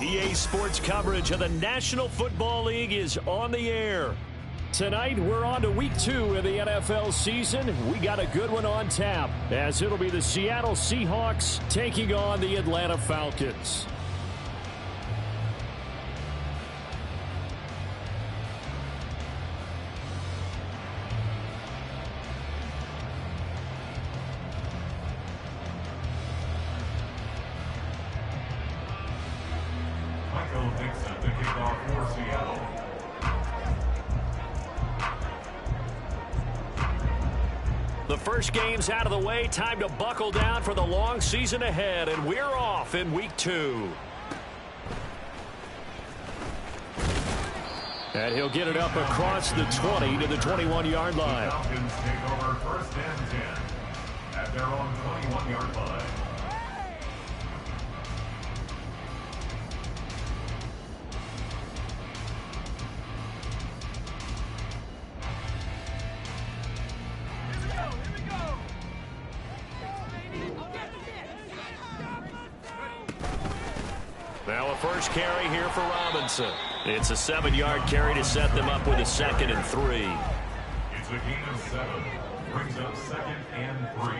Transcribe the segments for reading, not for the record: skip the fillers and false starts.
EA Sports coverage of the National Football League is on the air. Tonight, we're on to Week 2 of the NFL season. We got a good one on tap, as it'll be the Seattle Seahawks taking on the Atlanta Falcons. The first game's out of the way. Time to buckle down for the long season ahead, and we're off in Week 2. And he'll get it up across the 20 to the 21-yard line. Falcons take over first and 10 at their own 21-yard line. Now a first carry here for Robinson. It's a 7-yard carry to set them up with a 2nd and 3. It's a gain of 7. Brings up 2nd and 3.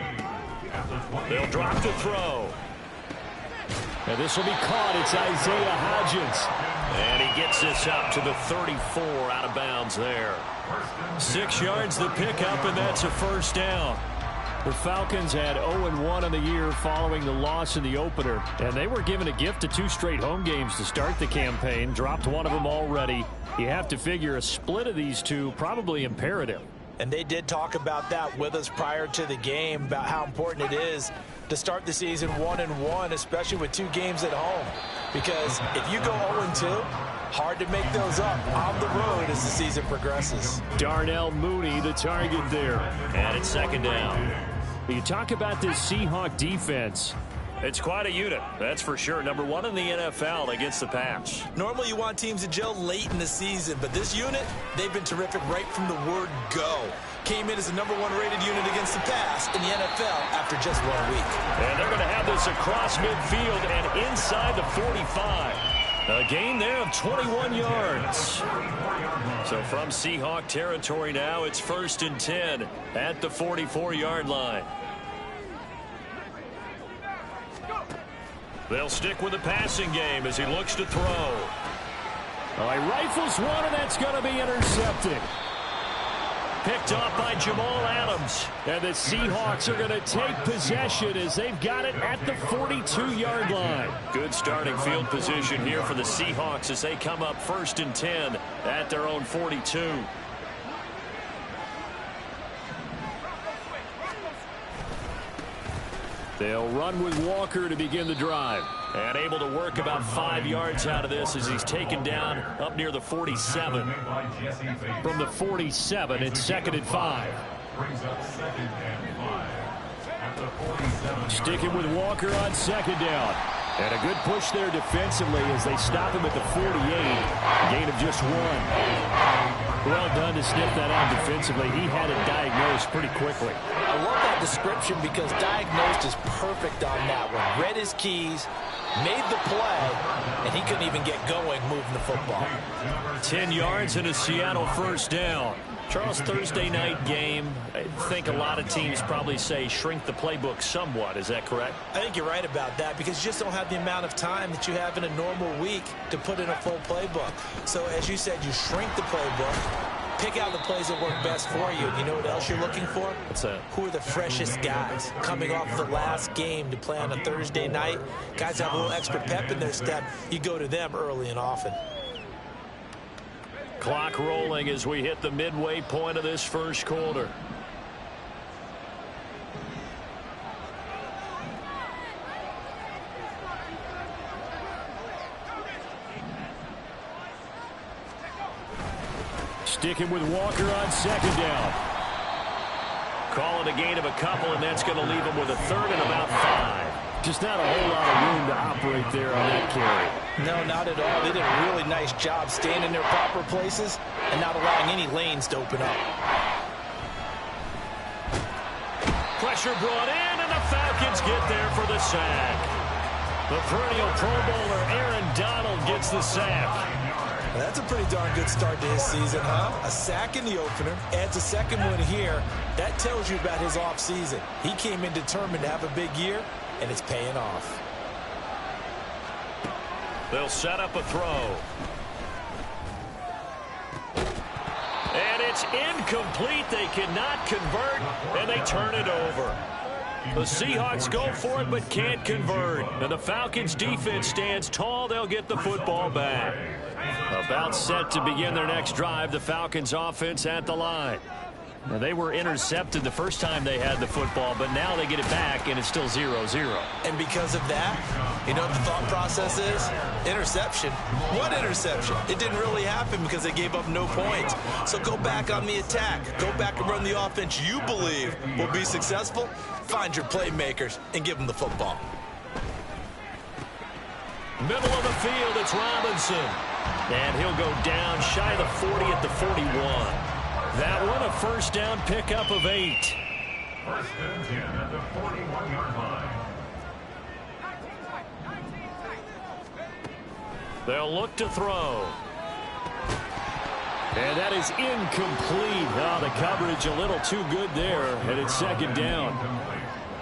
At the 20. They'll drop to throw. And this will be caught. It's Isaiah Hodgins. And he gets this up to the 34 out of bounds there. 6 yards the pickup, and that's a first down. The Falcons had 0-1 on the year following the loss in the opener, and they were given a gift of 2 straight home games to start the campaign. Dropped one of them already. You have to figure a split of these two probably imperative. And they did talk about that with us prior to the game, about how important it is to start the season 1-1, especially with 2 games at home. Because if you go 0-2, hard to make those up on the road as the season progresses. Darnell Mooney, the target there. And it's 2nd down. You talk about this Seahawk defense. It's quite a unit, that's for sure. Number 1 in the NFL against the pass. Normally you want teams to gel late in the season, but this unit, they've been terrific right from the word go. Came in as the number 1 rated unit against the pass in the NFL after just 1 week. And they're going to have this across midfield and inside the 45. A gain there of 21 yards. So from Seahawk territory now, it's 1st and 10 at the 44-yard line. They'll stick with the passing game as he looks to throw. Oh, he rifles one, and that's going to be intercepted. Picked off by Jamal Adams. And the Seahawks are going to take possession as they've got it at the 42-yard line. Good starting field position here for the Seahawks as they come up 1st and 10 at their own 42. They'll run with Walker to begin the drive. And able to work about 5 yards out of this as he's taken down up near the 47. From the 47, it's 2nd and 5. Sticking with Walker on 2nd down. And a good push there defensively as they stop him at the 48. Gain of just 1. Well done to sniff that out defensively. He had it diagnosed pretty quickly. I love that description because diagnosed is perfect on that one. Read his keys, made the play, and he couldn't even get going moving the football. 10 yards and a Seattle first down. Charles, Thursday night game, I think a lot of teams probably say shrink the playbook somewhat. Is that correct? I think you're right about that because you just don't have the amount of time that you have in a normal week to put in a full playbook. So as you said, you shrink the playbook, pick out the plays that work best for you. You know what else you're looking for? What's that? Who are the freshest guys coming off the last game to play on a Thursday night? Guys have a little extra pep in their step. You go to them early and often. Clock rolling as we hit the midway point of this first quarter. Sticking with Walker on 2nd down. Calling a gain of a couple, and that's going to leave him with a 3rd and about 5. Just not a whole lot of room to operate there on that carry. No, not at all. They did a really nice job staying in their proper places and not allowing any lanes to open up. Pressure brought in, and the Falcons get there for the sack. The perennial Pro Bowler Aaron Donald gets the sack. That's a pretty darn good start to his season, huh? A sack in the opener, adds a second one here. That tells you about his offseason. He came in determined to have a big year, and it's paying off. They'll set up a throw. And it's incomplete. They cannot convert, and they turn it over. The Seahawks go for it but can't convert. And the Falcons defense stands tall. They'll get the football back. About set to begin their next drive. The Falcons offense at the line. Now, they were intercepted the first time they had the football, but now they get it back, and it's still 0-0. And because of that, you know what the thought process is? Interception. What interception? It didn't really happen because they gave up no points. So go back on the attack. Go back and run the offense you believe will be successful. Find your playmakers and give them the football. Middle of the field, it's Robinson. And he'll go down shy of the 40 at the 41. That one, a first down pickup of 8. First and 10 at the 41-yard line. They'll look to throw. And that is incomplete. Oh, the coverage a little too good there, and it's second down.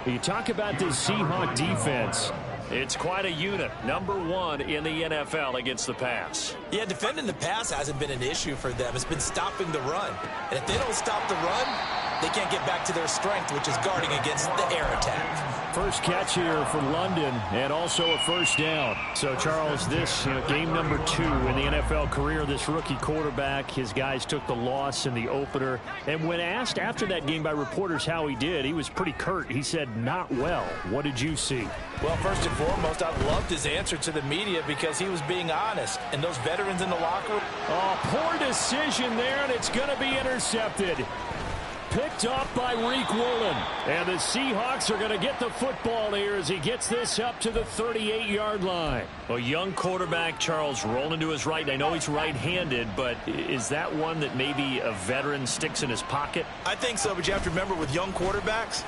You talk about this Seahawk defense. It's quite a unit. Number 1 in the NFL against the pass. Yeah, defending the pass hasn't been an issue for them. It's been stopping the run. And if they don't stop the run, they can't get back to their strength, which is guarding against the air attack. First catch here for London, and also a first down. So, Charles, this game number 2 in the NFL career, this rookie quarterback, his guys took the loss in the opener. And when asked after that game by reporters how he did, he was pretty curt. He said, not well. What did you see? Well, first and foremost, I loved his answer to the media because he was being honest. And those veterans in the locker room. Oh, poor decision there, and it's going to be intercepted. Picked up by Reek Woolen. And the Seahawks are going to get the football here as he gets this up to the 38-yard line. A young quarterback, Charles, rolling to his right. I know he's right-handed, but is that one that maybe a veteran sticks in his pocket? I think so, but you have to remember with young quarterbacks,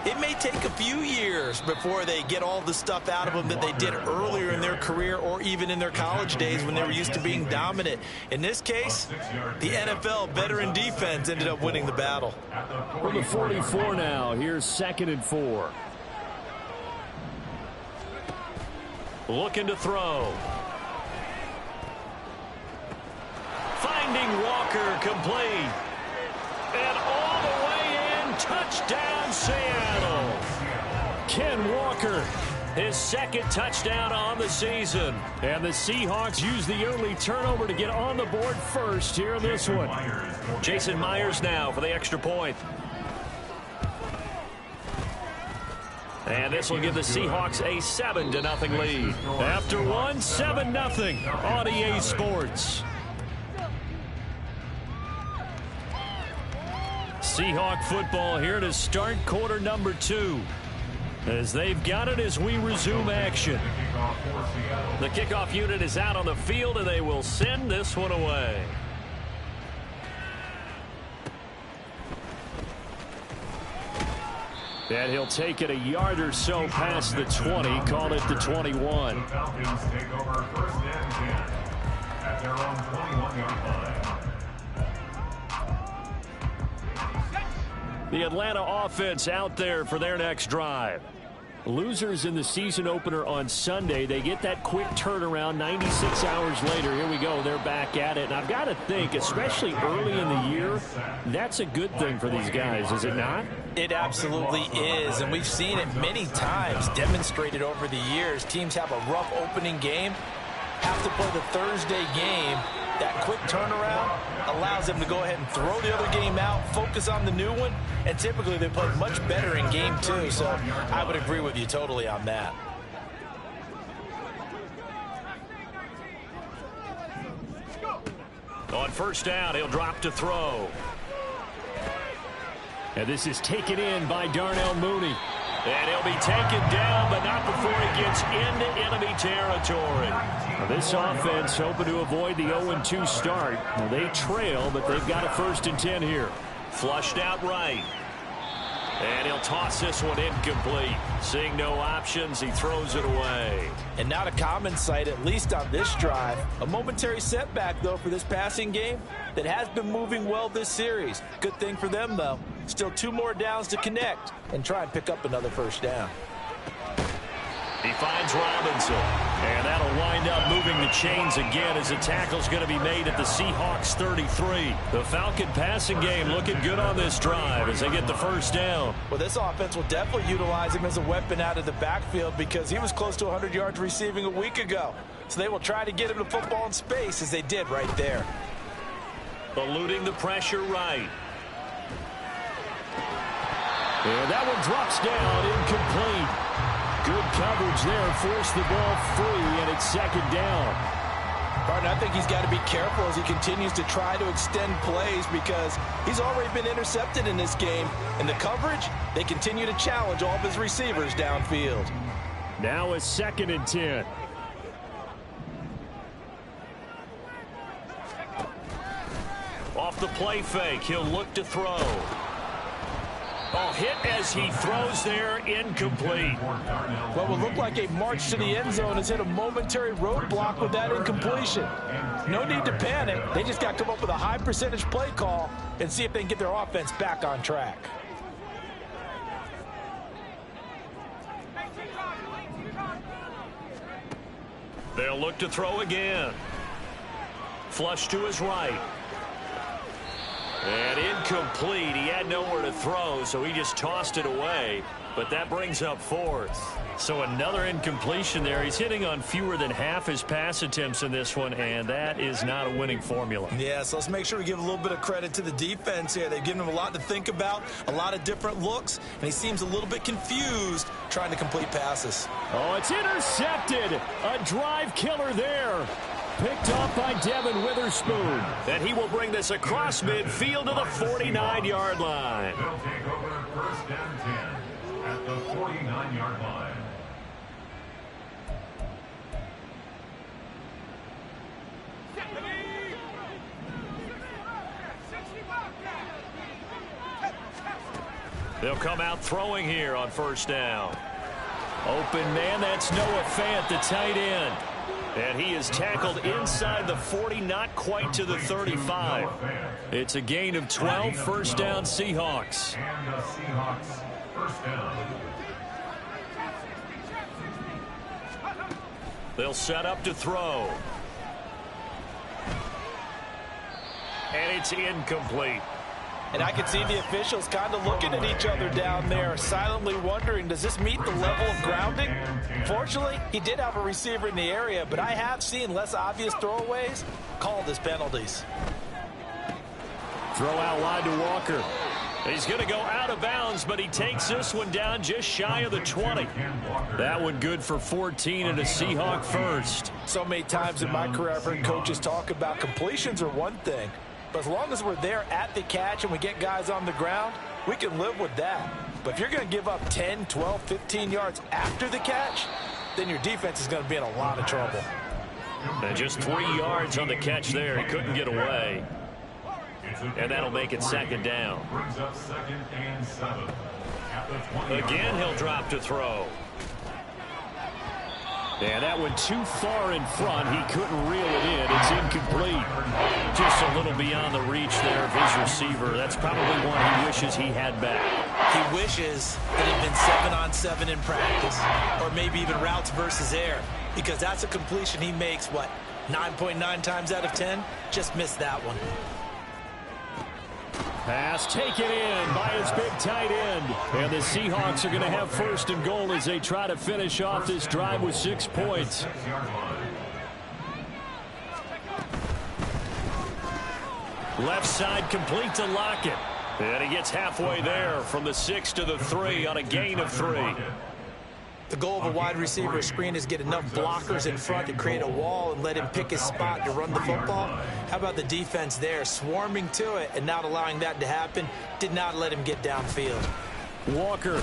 it may take a few years before they get all the stuff out of them that they did earlier in their career or even in their college days when they were used to being dominant. In this case, the NFL veteran defense ended up winning the battle. From the 44 now, here's 2nd and 4. Looking to throw. Finding Walker, complete. And all the way in, touchdown Seattle. Ken Walker, his 2nd touchdown on the season. And the Seahawks use the early turnover to get on the board first here in this one. Jason Myers now for the extra point. And this will give the Seahawks a 7-0 lead. After one, 7-0 on EA Sports. Seahawk football here to start quarter number 2. As they've got it as we resume action. The kickoff unit is out on the field, and they will send this one away. And he'll take it a yard or so past the 20, call it the 21. The Falcons take over first and 10 at their own 21-yard line. The Atlanta offense out there for their next drive. Losers in the season opener on Sunday. They get that quick turnaround 96 hours later. Here we go. They're back at it. And I've got to think, especially early in the year, that's a good thing for these guys, is it not? It absolutely is, and we've seen it many times demonstrated over the years. Teams have a rough opening game, have to play the Thursday game. That quick turnaround allows them to go ahead and throw the other game out, focus on the new one, and typically they play much better in game 2, so I would agree with you totally on that. On first down, he'll drop to throw. And this is taken in by Darnell Mooney. And he'll be taken down, but not before he gets into enemy territory. Now this offense hoping to avoid the 0-2 start. Well, they trail, but they've got a 1st and 10 here. Flushed out right. And he'll toss this one incomplete. Seeing no options, he throws it away. And not a common sight, at least on this drive. A momentary setback, though, for this passing game that has been moving well this series. Good thing for them, though. Still 2 more downs to connect and try and pick up another first down. He finds Robinson, and that'll wind up moving the chains again as a tackle's going to be made at the Seahawks 33. The Falcon passing game looking good on this drive as they get the first down. Well, this offense will definitely utilize him as a weapon out of the backfield because he was close to 100 yards receiving a week ago. So they will try to get him the football in space as they did right there. Eluding the pressure right. And that one drops down, incomplete. Good coverage there, forced the ball free, and it's second down. Partner, I think he's got to be careful as he continues to try to extend plays because he's already been intercepted in this game. And the coverage, they continue to challenge all of his receivers downfield. Now a 2nd and 10. Off the play fake, he'll look to throw. Oh, hit as he throws there, incomplete. What will look like a march to the end zone has hit a momentary roadblock with that incompletion. No need to panic. They just got to come up with a high percentage play call and see if they can get their offense back on track. They'll look to throw again. Flush to his right. And incomplete. He had nowhere to throw, so he just tossed it away. But that brings up 4th. So another incompletion there. He's hitting on fewer than half his pass attempts in this one, and that is not a winning formula. Yeah, so let's make sure we give a little bit of credit to the defense here. They've given him a lot to think about, a lot of different looks, and he seems a little bit confused trying to complete passes. Oh, it's intercepted. A drive killer there. Picked off by Devin Witherspoon. And he will bring this across midfield to the 49-yard line. They'll take over first and 10 at the 49-yard line. They'll come out throwing here on first down. Open man, that's Noah Fant, the tight end. And he is tackled inside the 40, not quite to the 35. It's a gain of 12, first down Seahawks. And the Seahawks first down. They'll set up to throw. And it's incomplete. And I can see the officials kind of looking at each other down there, silently wondering, does this meet the level of grounding? Fortunately, he did have a receiver in the area, but I have seen less obvious throwaways called as penalties. Throw out wide to Walker. He's going to go out of bounds, but he takes this one down just shy of the 20. That one good for 14 and a Seahawk first. So many times in my career, I've heard coaches talk about completions are one thing. But as long as we're there at the catch and we get guys on the ground, we can live with that. But if you're going to give up 10, 12, 15 yards after the catch, then your defense is going to be in a lot of trouble. And just 3 yards on the catch there. He couldn't get away. And that'll make it second down. Brings up 2nd and 7. Again, he'll drop to throw. And that went too far in front. He couldn't reel it in. It's incomplete. Just a little beyond the reach there of his receiver. That's probably one he wishes he had back. He wishes it had been 7-on-7 in practice, or maybe even routes versus air, because that's a completion he makes, 9.9 times out of 10? Just missed that one. Pass taken in by his big tight end. And the Seahawks are going to have first and goal as they try to finish off this drive with 6 points. Left side complete to Lockett. And he gets halfway there from the 6 to the 3 on a gain of 3. The goal of a wide receiver screen is get enough blockers in front to create a wall and let him pick his spot to run the football. How about the defense there, swarming to it and not allowing that to happen? Did not let him get downfield. Walker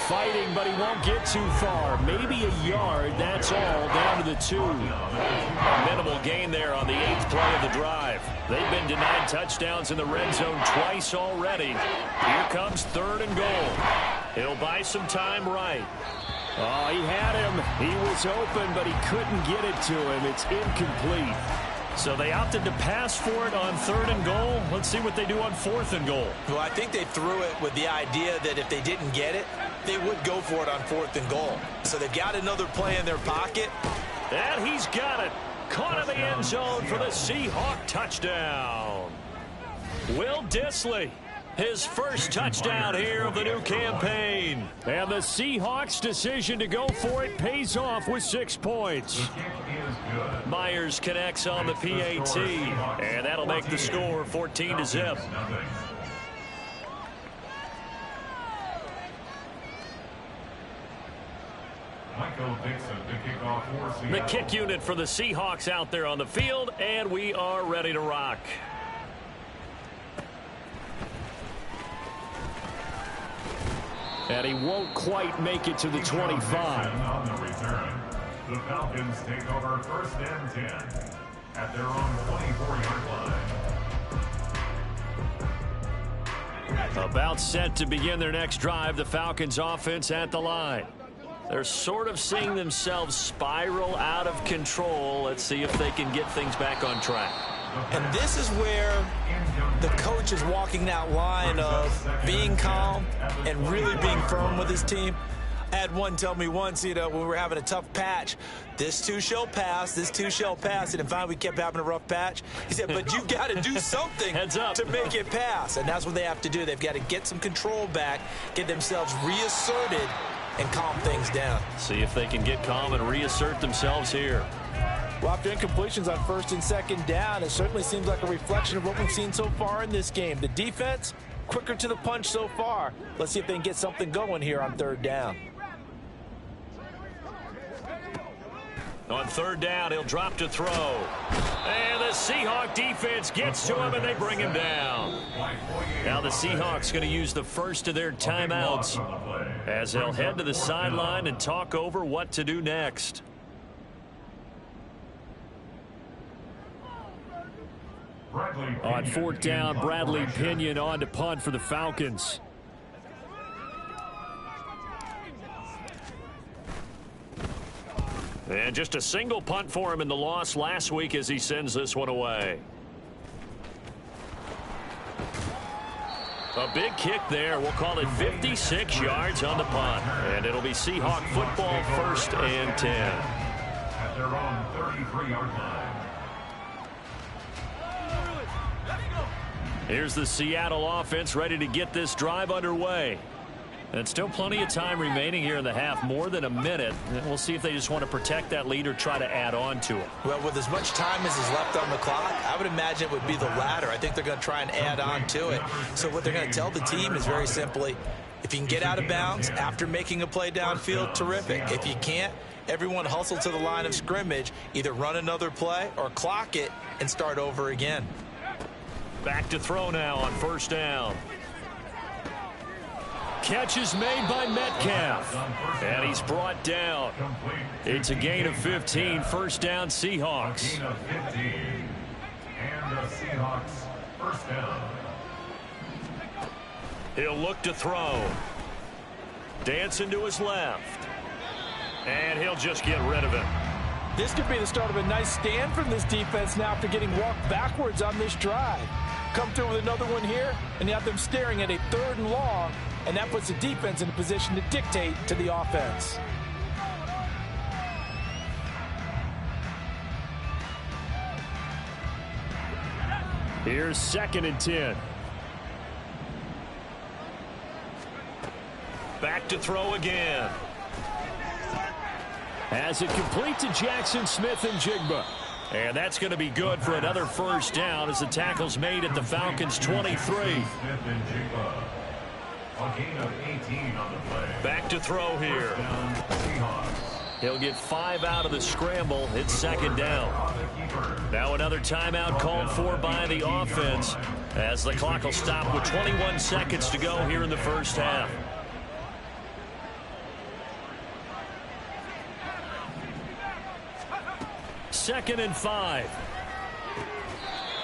fighting, but he won't get too far. Maybe a yard, that's all, down to the 2. A minimal gain there on the 8th play of the drive. They've been denied touchdowns in the red zone twice already. Here comes 3rd and goal. He'll buy some time right. Oh, he had him. He was open, but he couldn't get it to him. It's incomplete. So they opted to pass for it on 3rd and goal. Let's see what they do on 4th and goal. Well, I think they threw it with the idea that if they didn't get it, they would go for it on 4th and goal. So they've got another play in their pocket. And he's got it. Caught in the end zone for the Seahawk touchdown. Will Dissly, his first touchdown here of the new campaign. And the Seahawks' decision to go for it pays off with 6 points. Myers connects on the PAT, and that'll make the score 14-0. The kick unit for the Seahawks out there on the field, and we are ready to rock. And he won't quite make it to the 25. On the return, the Falcons take over 1st and 10 at their own 24-yard line. About set to begin their next drive, the Falcons offense at the line. They're sort of seeing themselves spiral out of control. Let's see if they can get things back on track. And this is where the coach is walking that line of being calm and really being firm with his team. I had one tell me once, when we were having a tough patch, this too shall pass, this too shall pass. And finally we kept having a rough patch. He said, but you've got to do something to make it pass. And that's what they have to do. They've got to get some control back, get themselves reasserted, and calm things down. See if they can get calm and reassert themselves here. Well, after incompletions on 1st and 2nd down, it certainly seems like a reflection of what we've seen so far in this game. The defense, quicker to the punch so far. Let's see if they can get something going here on 3rd down. On 3rd down, he'll drop to throw. And the Seahawk defense gets to him, and they bring him down. Now the Seahawks going to use the first of their timeouts as they'll head to the sideline and talk over what to do next. On 4th down, Bradley Pinion on to punt for the Falcons. And just a single punt for him in the loss last week as he sends this one away. A big kick there. We'll call it 56 yards on the punt. And it'll be Seahawk football 1st and 10. At their own 33-yard line. Here's the Seattle offense ready to get this drive underway. And still plenty of time remaining here in the half, more than a minute. And we'll see if they just want to protect that lead or try to add on to it. Well, with as much time as is left on the clock, I would imagine it would be the latter. I think they're going to try and add on to it. So what they're going to tell the team is very simply, if you can get out of bounds after making a play downfield, terrific. If you can't, everyone hustle to the line of scrimmage, either run another play or clock it and start over again. Back to throw now on 1st down. Catch is made by Metcalf. And he's brought down. It's a gain of 15. 1st down, Seahawks. Gain of 15. And the Seahawks 1st down. He'll look to throw. Dancing to his left. And he'll just get rid of it. This could be the start of a nice stand from this defense now after getting walked backwards on this drive. Come through with another one here, and you have them staring at a 3rd and long, and that puts the defense in a position to dictate to the offense. Here's 2nd and 10. Back to throw again. Has it complete to Jackson Smith and Jigba. And that's going to be good for another 1st down as the tackle's made at the Falcons 23. Back to throw here. He'll get 5 out of the scramble. It's 2nd down. Now another timeout called for by the offense as the clock will stop with 21 seconds to go here in the 1st half. 2nd and 5.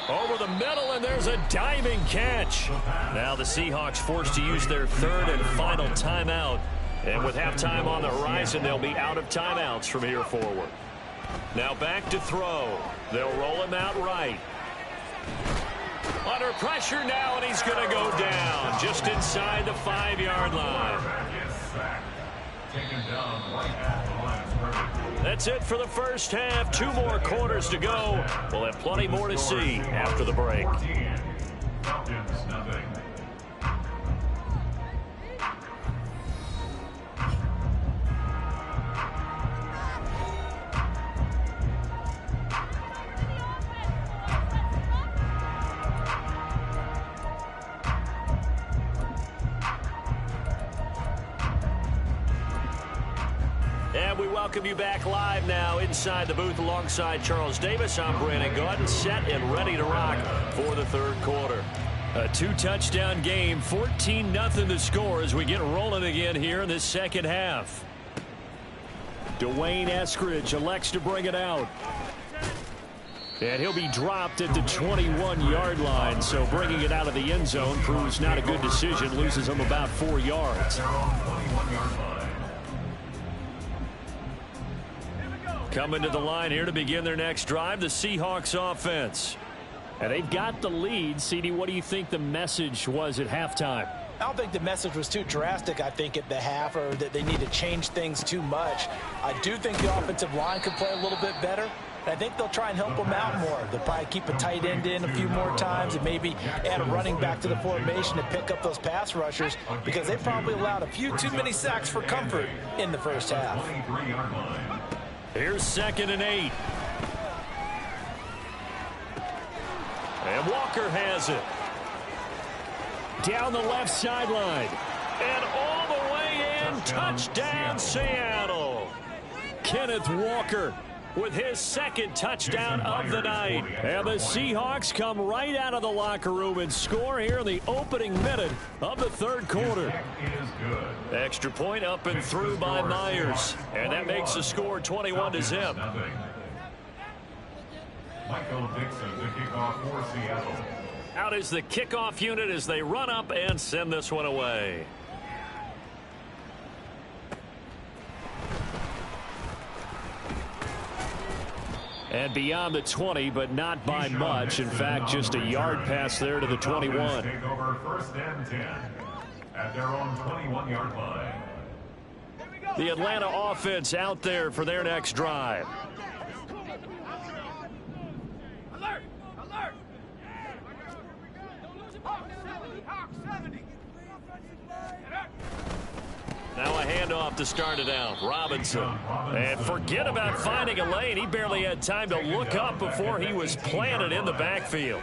Over the middle, and there's a diving catch. Now the Seahawks forced to use their 3rd and final timeout. And with halftime on the horizon, they'll be out of timeouts from here forward. Now back to throw. They'll roll him out right. Under pressure now, and he's going to go down just inside the 5-yard line. That's it for the first half. 2 more quarters to go. We'll have plenty more to see after the break. And we welcome you back live now inside the booth alongside Charles Davis. I'm Brandon Gaudin, set and ready to rock for the 3rd quarter. A 2-touchdown game, 14-0 the score as we get rolling again here in the 2nd half. Dwayne Eskridge elects to bring it out. And he'll be dropped at the 21-yard line, so bringing it out of the end zone proves not a good decision, loses him about 4 yards. Coming to the line here to begin their next drive, the Seahawks offense. And they've got the lead. CD, what do you think the message was at halftime? I don't think the message was too drastic, I think, at the half, or that they need to change things too much. I do think the offensive line could play a little bit better. And I think they'll try and help them out more. They'll probably keep a tight end in a few more times and maybe add a running back to the formation to pick up those pass rushers, because they probably allowed a few too many sacks for comfort in the first half. Here's 2nd and 8. And Walker has it. Down the left sideline. And all the way in. Touchdown, Seattle. Kenneth Walker with his 2nd touchdown of the night. And the Seahawks come right out of the locker room and score here in the opening minute of the 3rd quarter. Extra point up and through by Myers. And that makes the score 21-0. Michael Dixon to kick off for Seattle. Out is the kickoff unit as they run up and send this one away. And beyond the 20, but not by much. In fact, just a yard pass there to the 21. Take over 1st and 10 at their own 21-yard line. The Atlanta offense out there for their next drive. Alert! Alert! Now a handoff to start it out. Robinson. And forget about finding a lane. He barely had time to look up before he was planted in the backfield.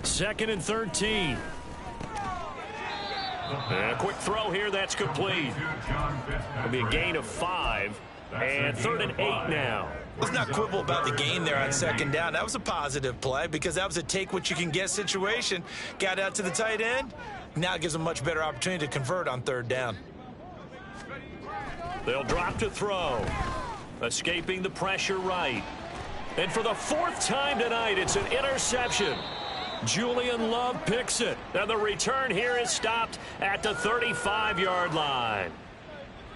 2nd and 13. And a quick throw here. That's complete. It'll be a gain of 5. And 3rd and 8 now. Let's not quibble about the gain there on 2nd down. That was a positive play because that was a take-what-you-can-get situation. Got out to the tight end. Now it gives them a much better opportunity to convert on 3rd down. They'll drop to throw. Escaping the pressure right. And for the 4th time tonight, it's an interception. Julian Love picks it. And the return here is stopped at the 35-yard line.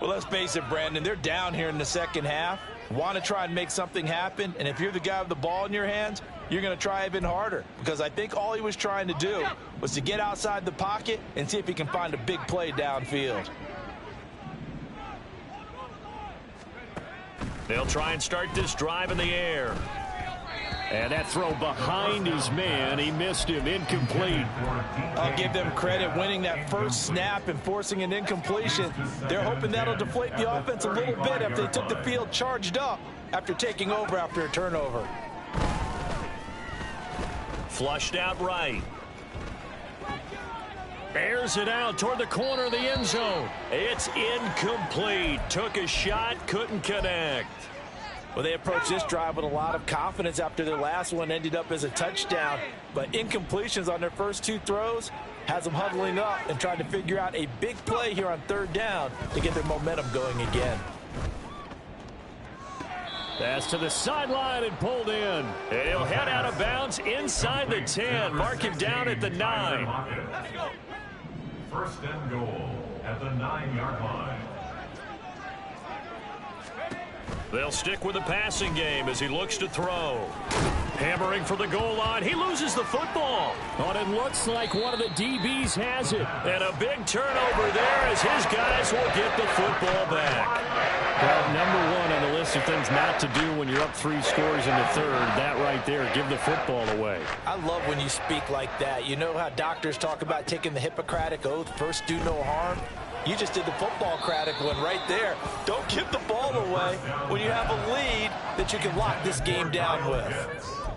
Well, let's face it, Brandon. They're down here in the 2nd half. Want to try and make something happen. And if you're the guy with the ball in your hands, you're going to try even harder. Because I think all he was trying to do was to get outside the pocket and see if he can find a big play downfield. They'll try and start this drive in the air. And that throw behind his man, he missed him, incomplete. I'll give them credit winning that first snap and forcing an incompletion. They're hoping that'll deflate the offense a little bit after they took the field charged up after taking over after a turnover. Flushed out right. Airs it out toward the corner of the end zone. It's incomplete. Took a shot, couldn't connect. Well, they approached this drive with a lot of confidence after their last one ended up as a touchdown. But incompletions on their first 2 throws has them huddling up and trying to figure out a big play here on third down to get their momentum going again. Pass to the sideline and pulled in. And he'll head out of bounds inside the 10. Mark him down at the 9. First and goal at the 9-yard line. They'll stick with the passing game as he looks to throw. Hammering for the goal line. He loses the football. Oh, and it looks like one of the DBs has it. And a big turnover there as his guys will get the football back. Well, number one on the list of things not to do when you're up 3 scores in the third, that right there, give the football away. I love when you speak like that. You know how doctors talk about taking the Hippocratic Oath, first do no harm? You just did the football-cratic one right there. Don't give the ball away when you have a lead that you can lock this game down with.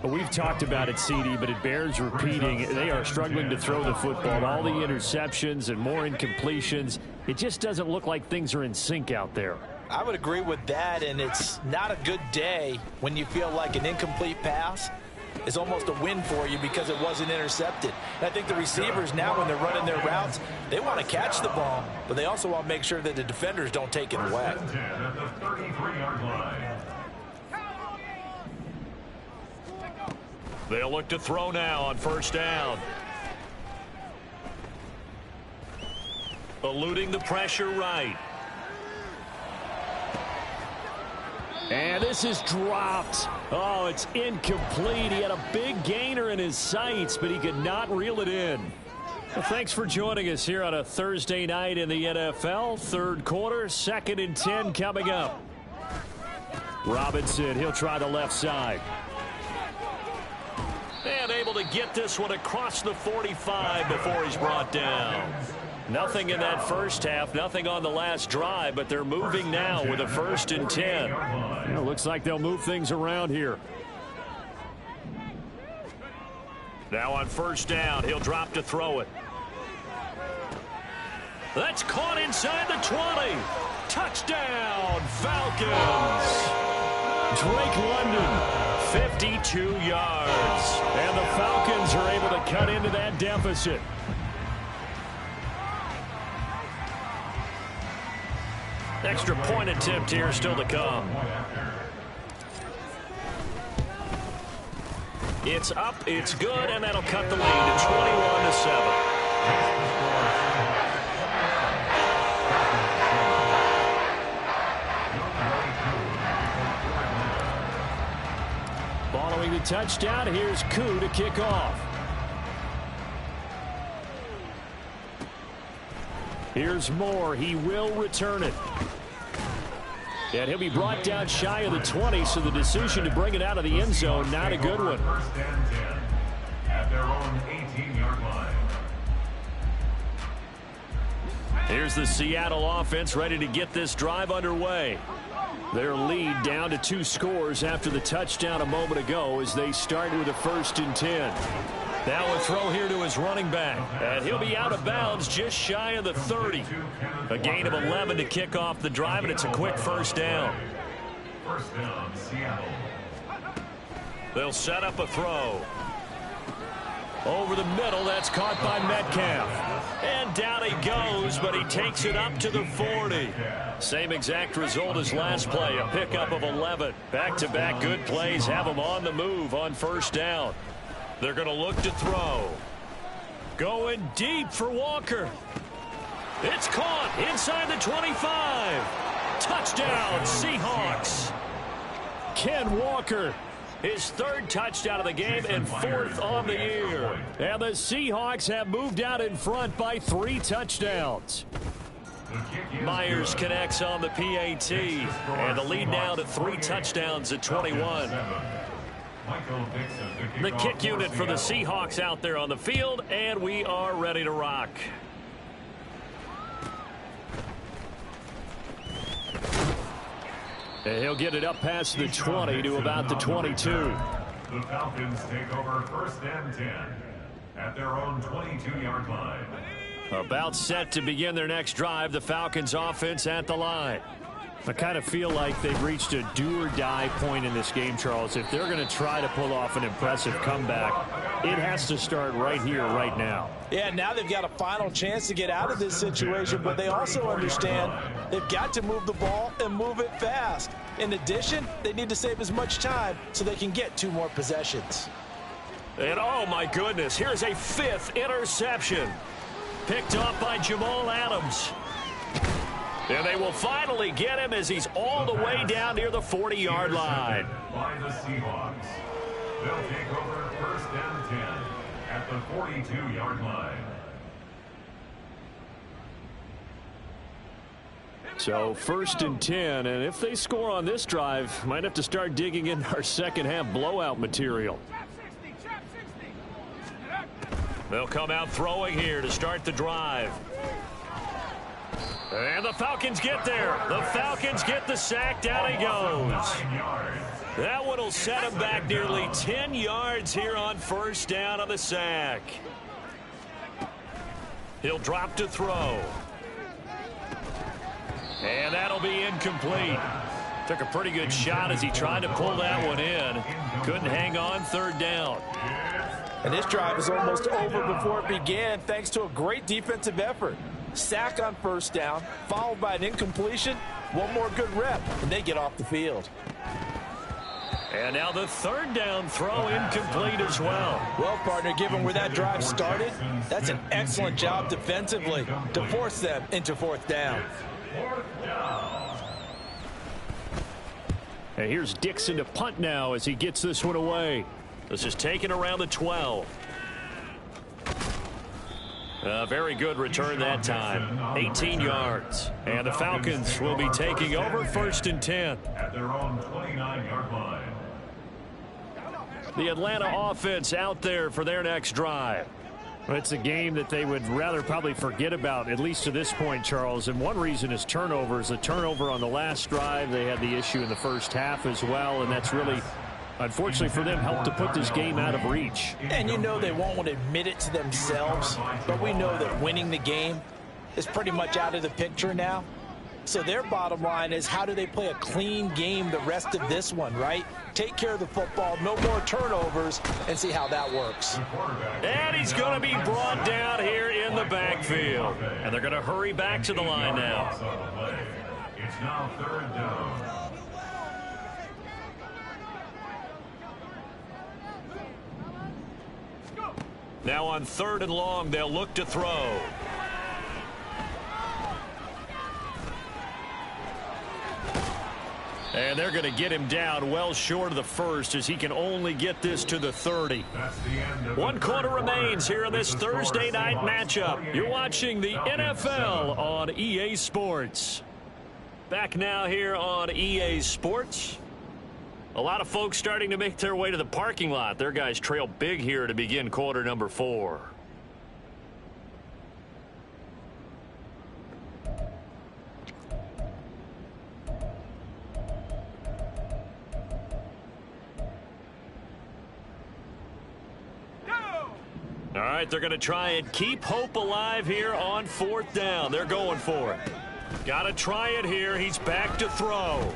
Well, we've talked about it, CD, but it bears repeating. They are struggling to throw the football. All the interceptions and more incompletions. It just doesn't look like things are in sync out there. I would agree with that, and it's not a good day when you feel like an incomplete pass is almost a win for you because it wasn't intercepted. And I think the receivers now, when they're running their routes, they want to catch the ball, but they also want to make sure that the defenders don't take it away. At the 33-yard line. They'll look to throw now on first down. Eluding the pressure right. And this is dropped. Oh, it's incomplete. He had a big gainer in his sights, but he could not reel it in. Well, thanks for joining us here on a Thursday night in the NFL. Third quarter, 2nd and 10 coming up. Robinson, he'll try the left side. And able to get this one across the 45 before he's brought down. Nothing in that first half, nothing on the last drive, but they're moving now with a 1st and 10. Yeah, looks like they'll move things around here. Now on first down, he'll drop to throw it. That's caught inside the 20. Touchdown, Falcons. Drake London, 52 yards. And the Falcons are able to cut into that deficit. Extra point attempt here still to come. It's up, it's good, and that'll cut the lead to 21-7. Following the touchdown, here's Koo to kick off. Here's Moore. He will return it. And he'll be brought down shy of the 20, so the decision to bring it out of the end zone, not a good one. First and 10 at their own 18-yard line. Here's the Seattle offense ready to get this drive underway. Their lead down to 2 scores after the touchdown a moment ago as they start with a 1st and 10. Now a throw here to his running back. And he'll be out of bounds just shy of the 30. A gain of 11 to kick off the drive, and it's a quick first down. First down, Seattle. They'll set up a throw. Over the middle, that's caught by Metcalf. And down he goes, but he takes it up to the 40. Same exact result as last play, a pickup of 11. Back-to-back good plays have him on the move on first down. They're going to look to throw. Going deep for Walker. It's caught inside the 25. Touchdown, Seahawks. Ken Walker, his 3rd touchdown of the game and 4th on the year. And the Seahawks have moved out in front by 3 touchdowns. Myers connects on the PAT. And the lead now to 3 touchdowns at 21. The kick unit for the Seahawks out there on the field, and we are ready to rock. And he'll get it up past the 20 to about the 22. The Falcons take over 1st and 10 at their own 22-yard line. About set to begin their next drive, the Falcons offense at the line. I kind of feel like they've reached a do-or-die point in this game, Charles. If they're going to try to pull off an impressive comeback, it has to start right here, right now. Yeah, now they've got a final chance to get out of this situation, but they also understand they've got to move the ball and move it fast. In addition, they need to save as much time so they can get 2 more possessions. And, oh, my goodness, here's a 5th interception. Picked off by Jamal Adams. And they will finally get him as he's all the way down near the 40-yard line. By the Seahawks. They'll take over 1st and 10 at the 42-yard line. So 1st and 10, and if they score on this drive, might have to start digging in our second-half blowout material. They'll come out throwing here to start the drive. And the Falcons get there. The Falcons get the sack. Down he goes. That one will set him back nearly 10 yards here on 1st down on the sack. He'll drop to throw. And that'll be incomplete. Took a pretty good shot as he tried to pull that one in. Couldn't hang on 3rd down. And this drive is almost over before it began thanks to a great defensive effort. Sack on 1st down, followed by an incompletion. One more good rep, and they get off the field. And now the 3rd down throw incomplete as well. Well, partner, given where that drive started, that's an excellent job defensively to force them into 4th down. And here's Dixon to punt now as he gets this one away. This is taken around the 12. A very good return that time. 18 yards. And the Falcons will be taking over 1st and 10. At their own 29-yard line. The Atlanta offense out there for their next drive. Well, it's a game that they would rather probably forget about, at least to this point, Charles. And one reason is turnovers. A turnover on the last drive. They had the issue in the first half as well, and that's really, unfortunately for them, helped to put this game out of reach. And you know they won't want to admit it to themselves, but we know that winning the game is pretty much out of the picture now. So their bottom line is, how do they play a clean game the rest of this one, right? Take care of the football, no more turnovers, and see how that works. And he's going to be brought down here in the backfield. And they're going to hurry back to the line now. It's now 3rd down. Now on 3rd and long, they'll look to throw. And they're going to get him down well short of the 1st as he can only get this to the 30. 1 quarter remains here in this Thursday night matchup. You're watching the NFL on EA Sports. Back now here on EA Sports. A lot of folks starting to make their way to the parking lot. Their guys trail big here to begin quarter number 4. All right, they're going to try and keep hope alive here on 4th down. They're going for it. Got to try it here. He's back to throw.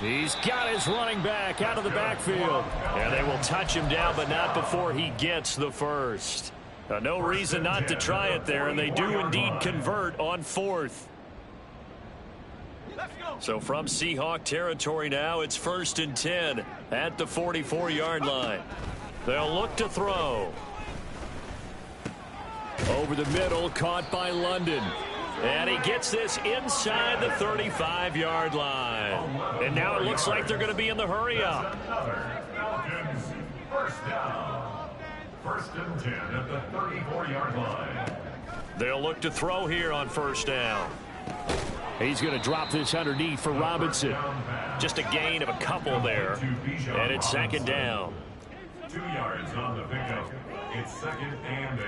He's got his running back out of the backfield. And they will touch him down, but not before he gets the 1st. No reason not to try it there, and they do indeed convert on 4th. So from Seahawk territory now, it's 1st and 10 at the 44-yard line. They'll look to throw. Over the middle, caught by London. And he gets this inside the 35-yard line. And now it looks like they're going to be in the hurry-up. Falcons, 1st down. 1st and 10 at the 34-yard line. They'll look to throw here on 1st down. He's going to drop this underneath for Robinson. Just a gain of a couple there. And it's 2nd down. 2 yards on the pickup. It's 2nd and 8.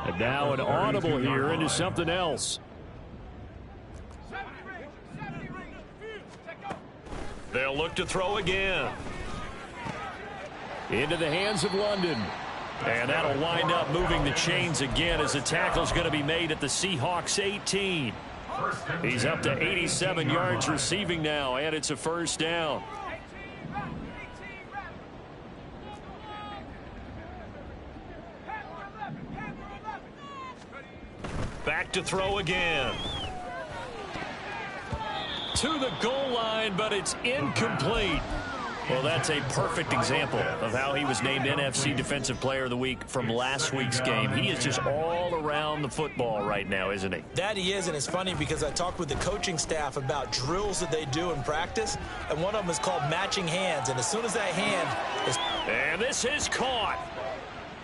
And now an audible here into something else. They'll look to throw again. Into the hands of London. And that'll wind up moving the chains again as the tackle's going to be made at the Seahawks 18. He's up to 87 yards receiving now, and it's a first down. Back to throw again. To the goal line, but it's incomplete. Well, that's a perfect example of how he was named NFC Defensive Player of the Week from last week's game. He is just all around the football right now, isn't he? That he is, and it's funny because I talked with the coaching staff about drills that they do in practice, and one of them is called matching hands, and as soon as that hand is... And this is caught.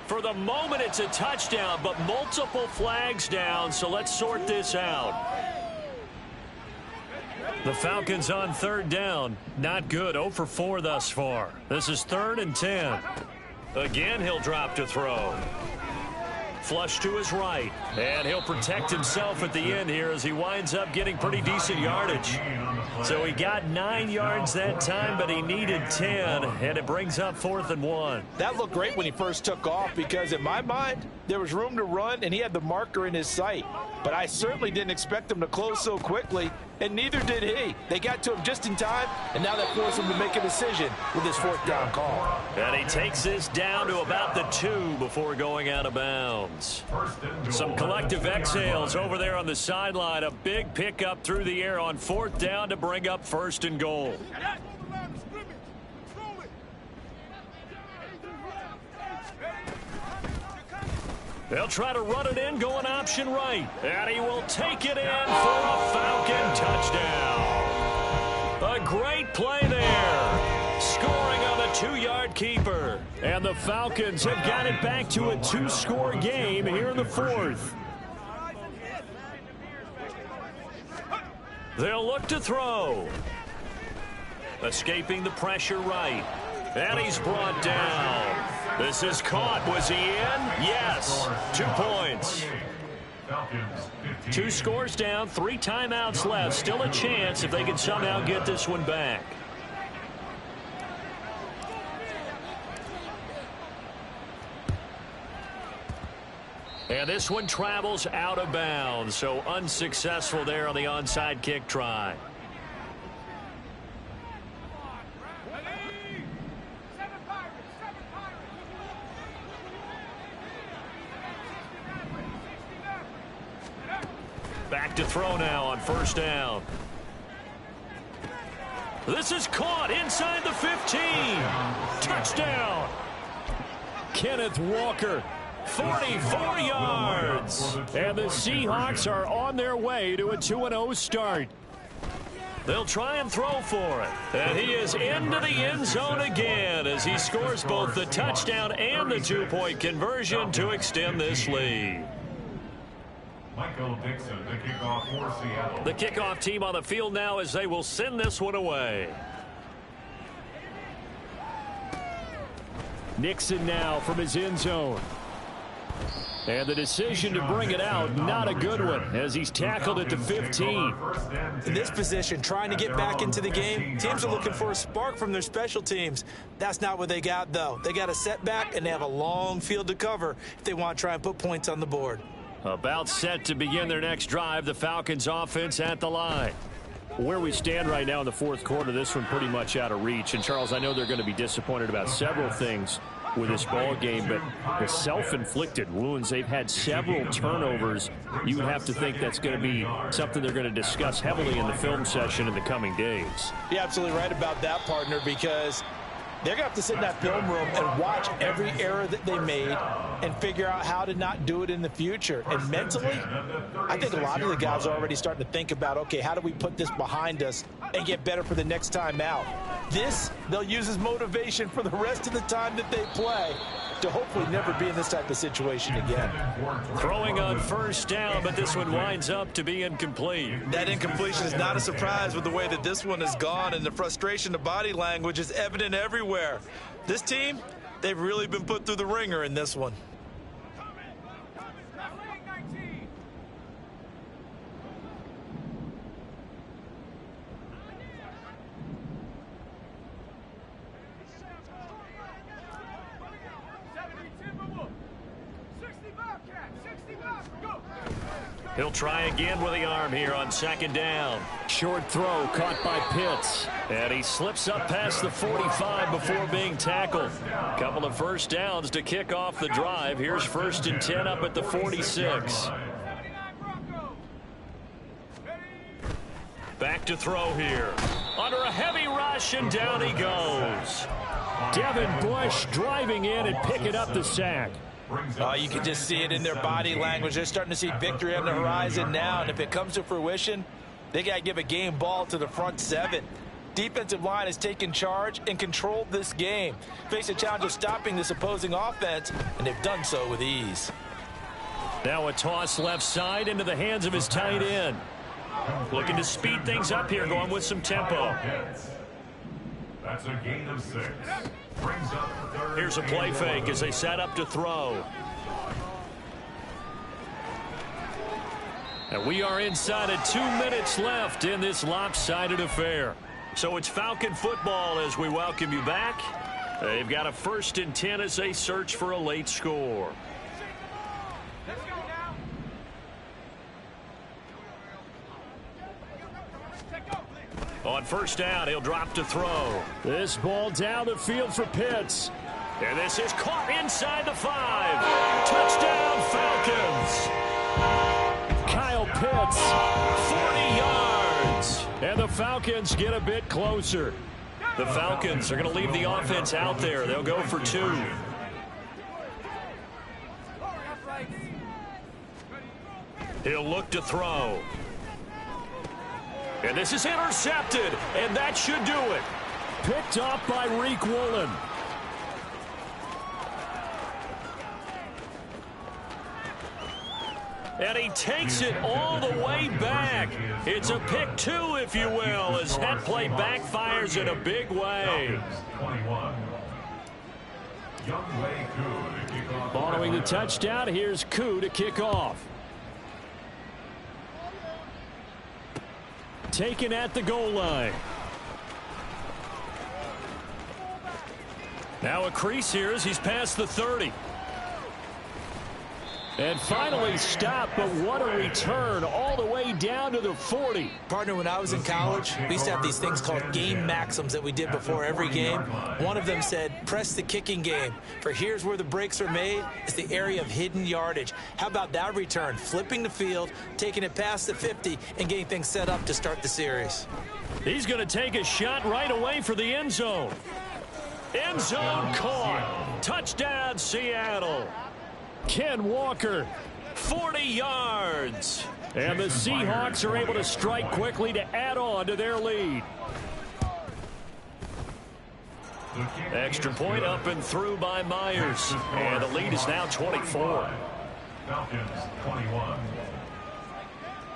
For the moment, it's a touchdown, but multiple flags down, so let's sort this out. The Falcons on third down. Not good. 0 for 4 thus far. This is 3rd and 10. Again, he'll drop to throw. Flush to his right. And he'll protect himself at the end here as he winds up getting pretty decent yardage. So he got 9 yards that time, but he needed 10, and it brings up 4th and 1. That looked great when he first took off because in my mind, there was room to run, and he had the marker in his sight. But I certainly didn't expect him to close so quickly, and neither did he. They got to him just in time, and now that forced him to make a decision with his 4th down call. And he takes this down to about the 2 before going out of bounds. Some collective exhales over there on the sideline. A big pickup through the air on 4th down to bring up 1st and goal. They'll try to run it in, going option right. And he will take it in for a Falcon touchdown. A great play there. Scoring on the 2-yard keeper. And the Falcons have got it back to a 2-score game here in the 4th. They'll look to throw. Escaping the pressure right. And he's brought down. This is caught. Was he in? Yes. 2 points. 2 scores down, 3 timeouts left. Still a chance if they can somehow get this one back. And this one travels out of bounds, so unsuccessful there on the onside kick try. Back to throw now on 1st down. This is caught inside the 15. Touchdown. Kenneth Walker, 44 yards. And the Seahawks are on their way to a 2-0 start. They'll try and throw for it. And he is into the end zone again as he scores both the touchdown and the 2-point conversion to extend this lead. Michael Dixon, the kickoff for Seattle. The kickoff team on the field now as they will send this one away. Nixon now from his end zone. And the decision to bring it out, not a good one, as he's tackled at the 15. In this position, trying to get back into the game, teams are looking for a spark from their special teams. That's not what they got, though. They got a setback, and they have a long field to cover if they want to try and put points on the board. About set to begin their next drive, the Falcons offense at the line. Where we stand right now in the 4th quarter, this one pretty much out of reach. And, Charles, I know they're going to be disappointed about several things with this ball game, but the self-inflicted wounds, they've had several turnovers. You would have to think that's going to be something they're going to discuss heavily in the film session in the coming days. You're absolutely right about that, partner, because they're going to have to sit in that film room and watch every error that they made and figure out how to not do it in the future. And mentally, I think a lot of the guys are already starting to think about, okay, how do we put this behind us and get better for the next time out? This, they'll use as motivation for the rest of the time that they play to hopefully never be in this type of situation again. Throwing on 1st down, but this one winds up to be incomplete. That incompletion is not a surprise with the way that this one has gone, and the frustration, the body language is evident everywhere. This team, they've really been put through the ringer in this one. He'll try again with the arm here on second down. Short throw caught by Pitts. And he slips up past the 45 before being tackled. Couple of first downs to kick off the drive. Here's 1st and 10 up at the 46. Back to throw here. Under a heavy rush, and down he goes. Devin Bush driving in and picking up the sack. You can just see it in their body language. They're starting to see victory on the horizon now, and if it comes to fruition, they got to give a game ball to the front seven. Defensive line has taken charge and controlled this game. Face a challenge of stopping this opposing offense, and they've done so with ease. Now a toss left side into the hands of his tight end. Looking to speed things up here, going with some tempo. That's a gain of 6. Brings up third. Here's a play fake as they set up to throw. And we are inside of 2 minutes left in this lopsided affair. So it's Falcon football as we welcome you back. They've got a 1st and 10 as they search for a late score. On 1st down, he'll drop to throw. This ball down the field for Pitts. And this is caught inside the 5. Touchdown, Falcons. Kyle Pitts, 40 yards. And the Falcons get a bit closer. The Falcons are going to leave the offense out there. They'll go for 2. He'll look to throw. And this is intercepted, and that should do it. Picked off by Reek Woolen. And he takes it all the way back. It's a pick 2, if you will, as that play backfires in a big way. Following the touchdown, here's Koo to kick off. Taken at the goal line. Now a crease here as he's past the 30. And finally stopped, but what a return all the way down to the 40. Partner, when I was in college, we used to have these things called game maxims that we did before every game. One of them said, press the kicking game. For here's where the breaks are made. It's the area of hidden yardage. How about that return? Flipping the field, taking it past the 50, and getting things set up to start the series. He's going to take a shot right away for the end zone. End zone caught. Touchdown, Seattle. Ken Walker, 40 yards. And the Seahawks are able to strike quickly to add on to their lead. Extra point up and through by Myers. And the lead is now 24. Falcons 21.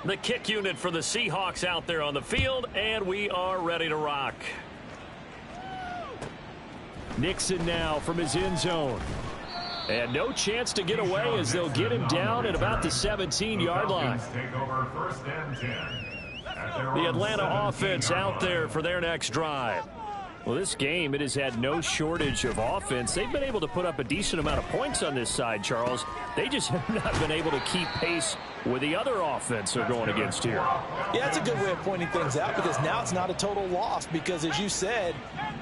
The kick unit for the Seahawks out there on the field, and we are ready to rock. Nixon now from his end zone. And no chance to get away as they'll get him down at about the 17-yard line. The Atlanta offense out there for their next drive. Well, this game, it has had no shortage of offense. They've been able to put up a decent amount of points on this side, Charles. They just have not been able to keep pace with the other offense they're going against here. Yeah, that's a good way of pointing things out, because now it's not a total loss, because as you said,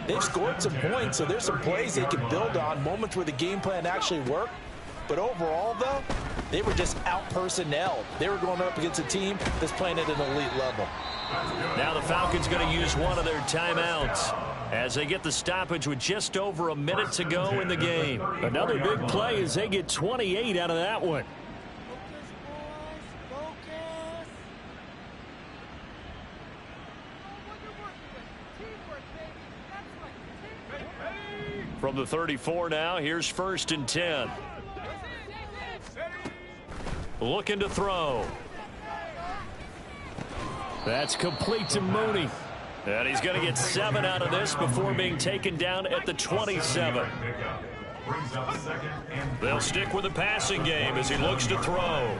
they've scored some points, so there's some plays they can build on, moments where the game plan actually worked. But overall, though, they were just out-personnelled. They were going up against a team that's playing at an elite level. Now the Falcons going to use one of their timeouts as they get the stoppage with just over a minute to go in the game. Another big play as they get 28 out of that one. From the 34 now, here's 1st and 10. Looking to throw. That's complete to Mooney. And he's going to get 7 out of this before being taken down at the 27. They'll stick with the passing game as he looks to throw.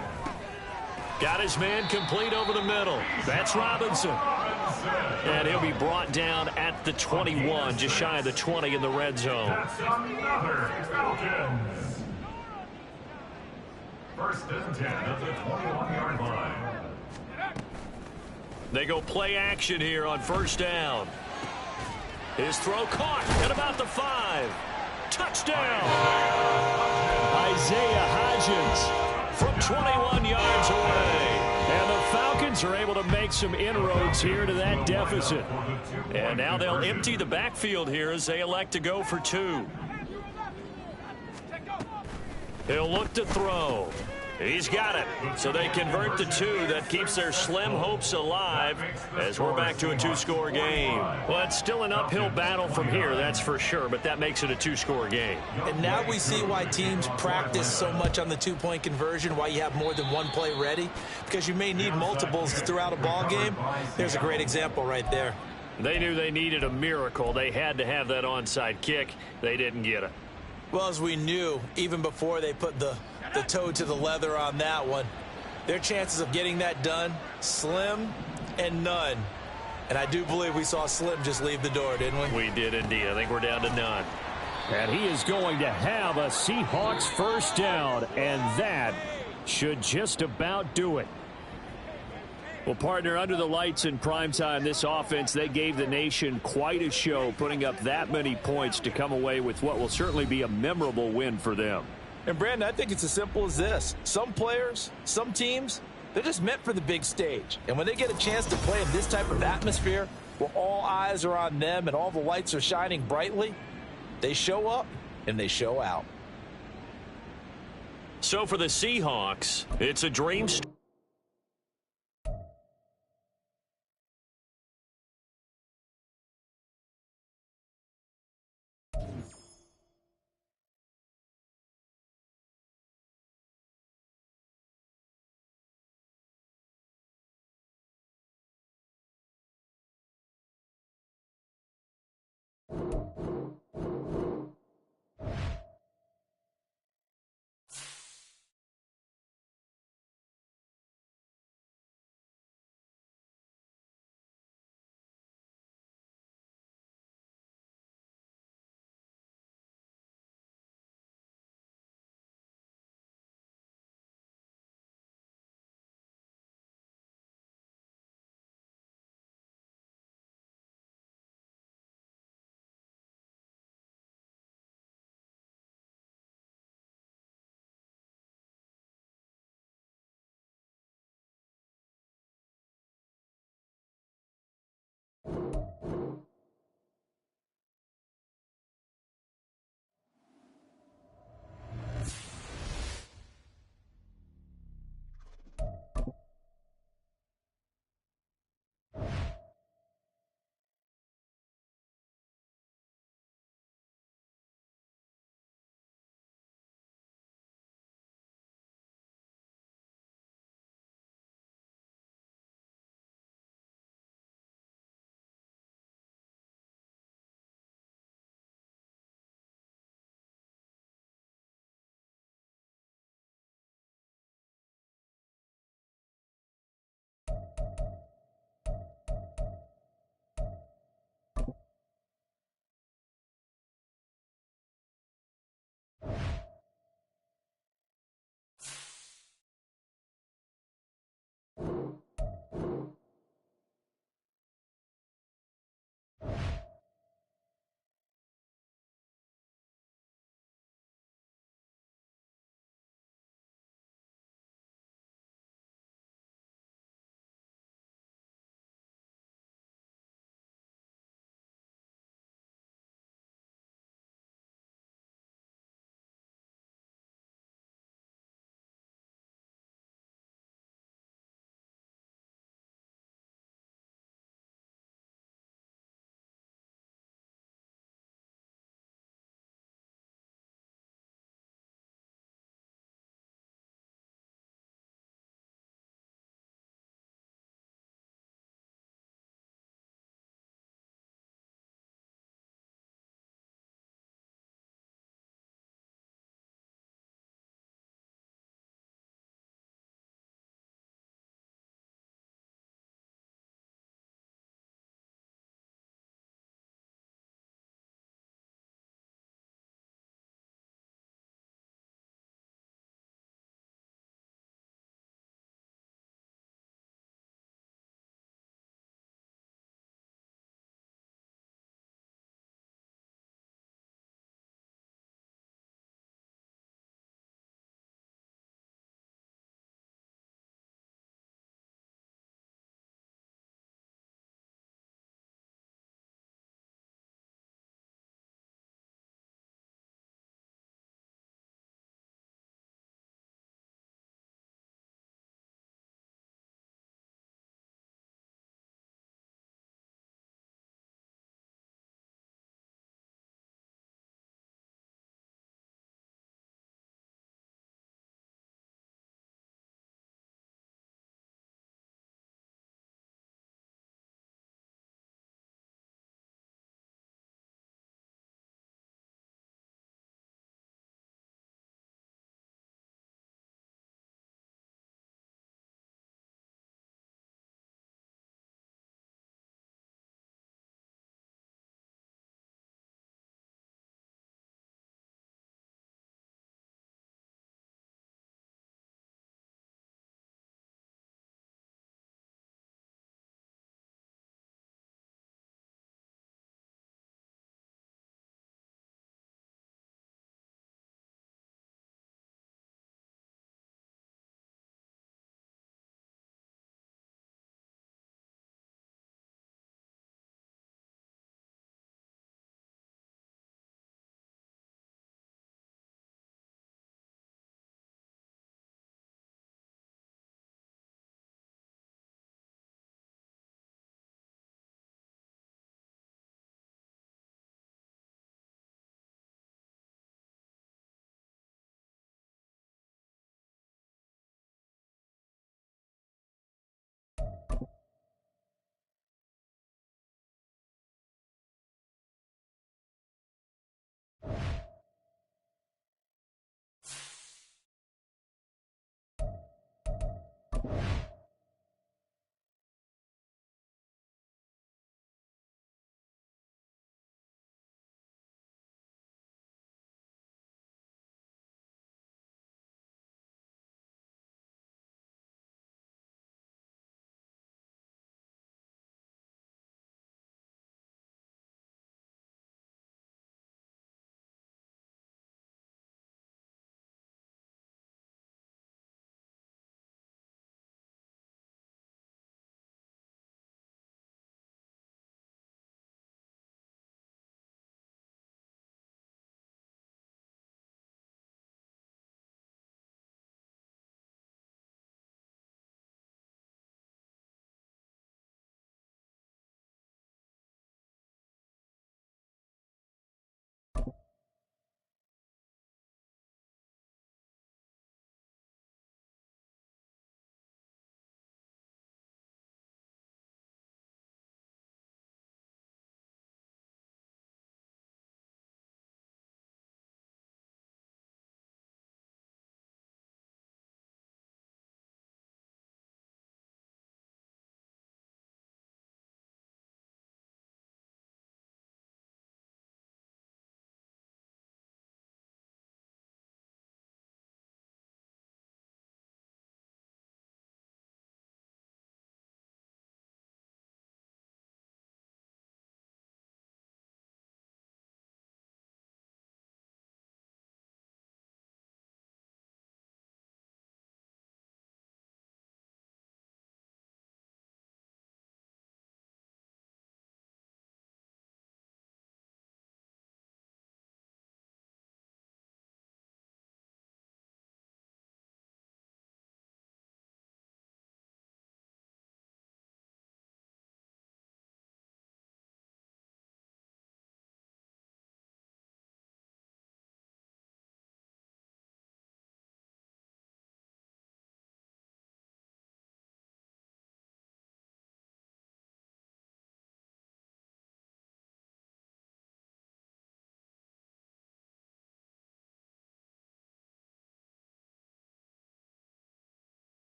Got his man complete over the middle. That's Robinson. And he'll be brought down at the 21, just shy of the 20 in the red zone. First and 10 at the 21-yard line. They go play action here on first down. His throw caught at about the 5. Touchdown! Isaiah Hodgins from 21 yards away. And the Falcons are able to make some inroads here to that deficit. And now they'll empty the backfield here as they elect to go for 2. He'll look to throw. He's got it. So they convert the 2. That keeps their slim hopes alive as we're back to a 2-score game. Well, it's still an uphill battle from here, that's for sure, but that makes it a 2-score game. And now we see why teams practice so much on the 2-point conversion, why you have more than one play ready, because you may need multiples throughout a ball game. There's a great example right there. They knew they needed a miracle. They had to have that onside kick. They didn't get it. Well, as we knew, even before they put the toe to the leather on that one, their chances of getting that done, slim and none. And I do believe we saw Slim just leave the door, didn't we? We did indeed. I think we're down to none. And he is going to have a Seahawks first down, and that should just about do it. Well, partner, under the lights in primetime, this offense, they gave the nation quite a show, putting up that many points to come away with what will certainly be a memorable win for them. And, Brandon, I think it's as simple as this. Some players, some teams, they're just meant for the big stage. And when they get a chance to play in this type of atmosphere where all eyes are on them and all the lights are shining brightly, they show up and they show out. So for the Seahawks, it's a dream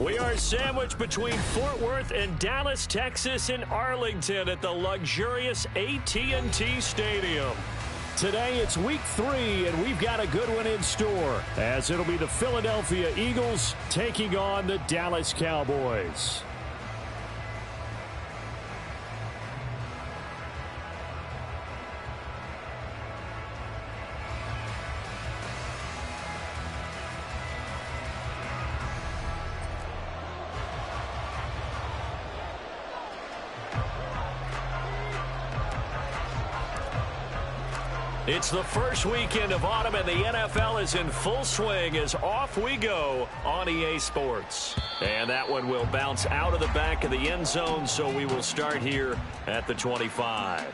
We are sandwiched between Fort Worth and Dallas, Texas, and Arlington at the luxurious AT&T Stadium. Today it's week 3, and we've got a good one in store, as it'll be the Philadelphia Eagles taking on the Dallas Cowboys. It's the first weekend of autumn, and the NFL is in full swing as off we go on EA Sports. And that one will bounce out of the back of the end zone, so we will start here at the 25.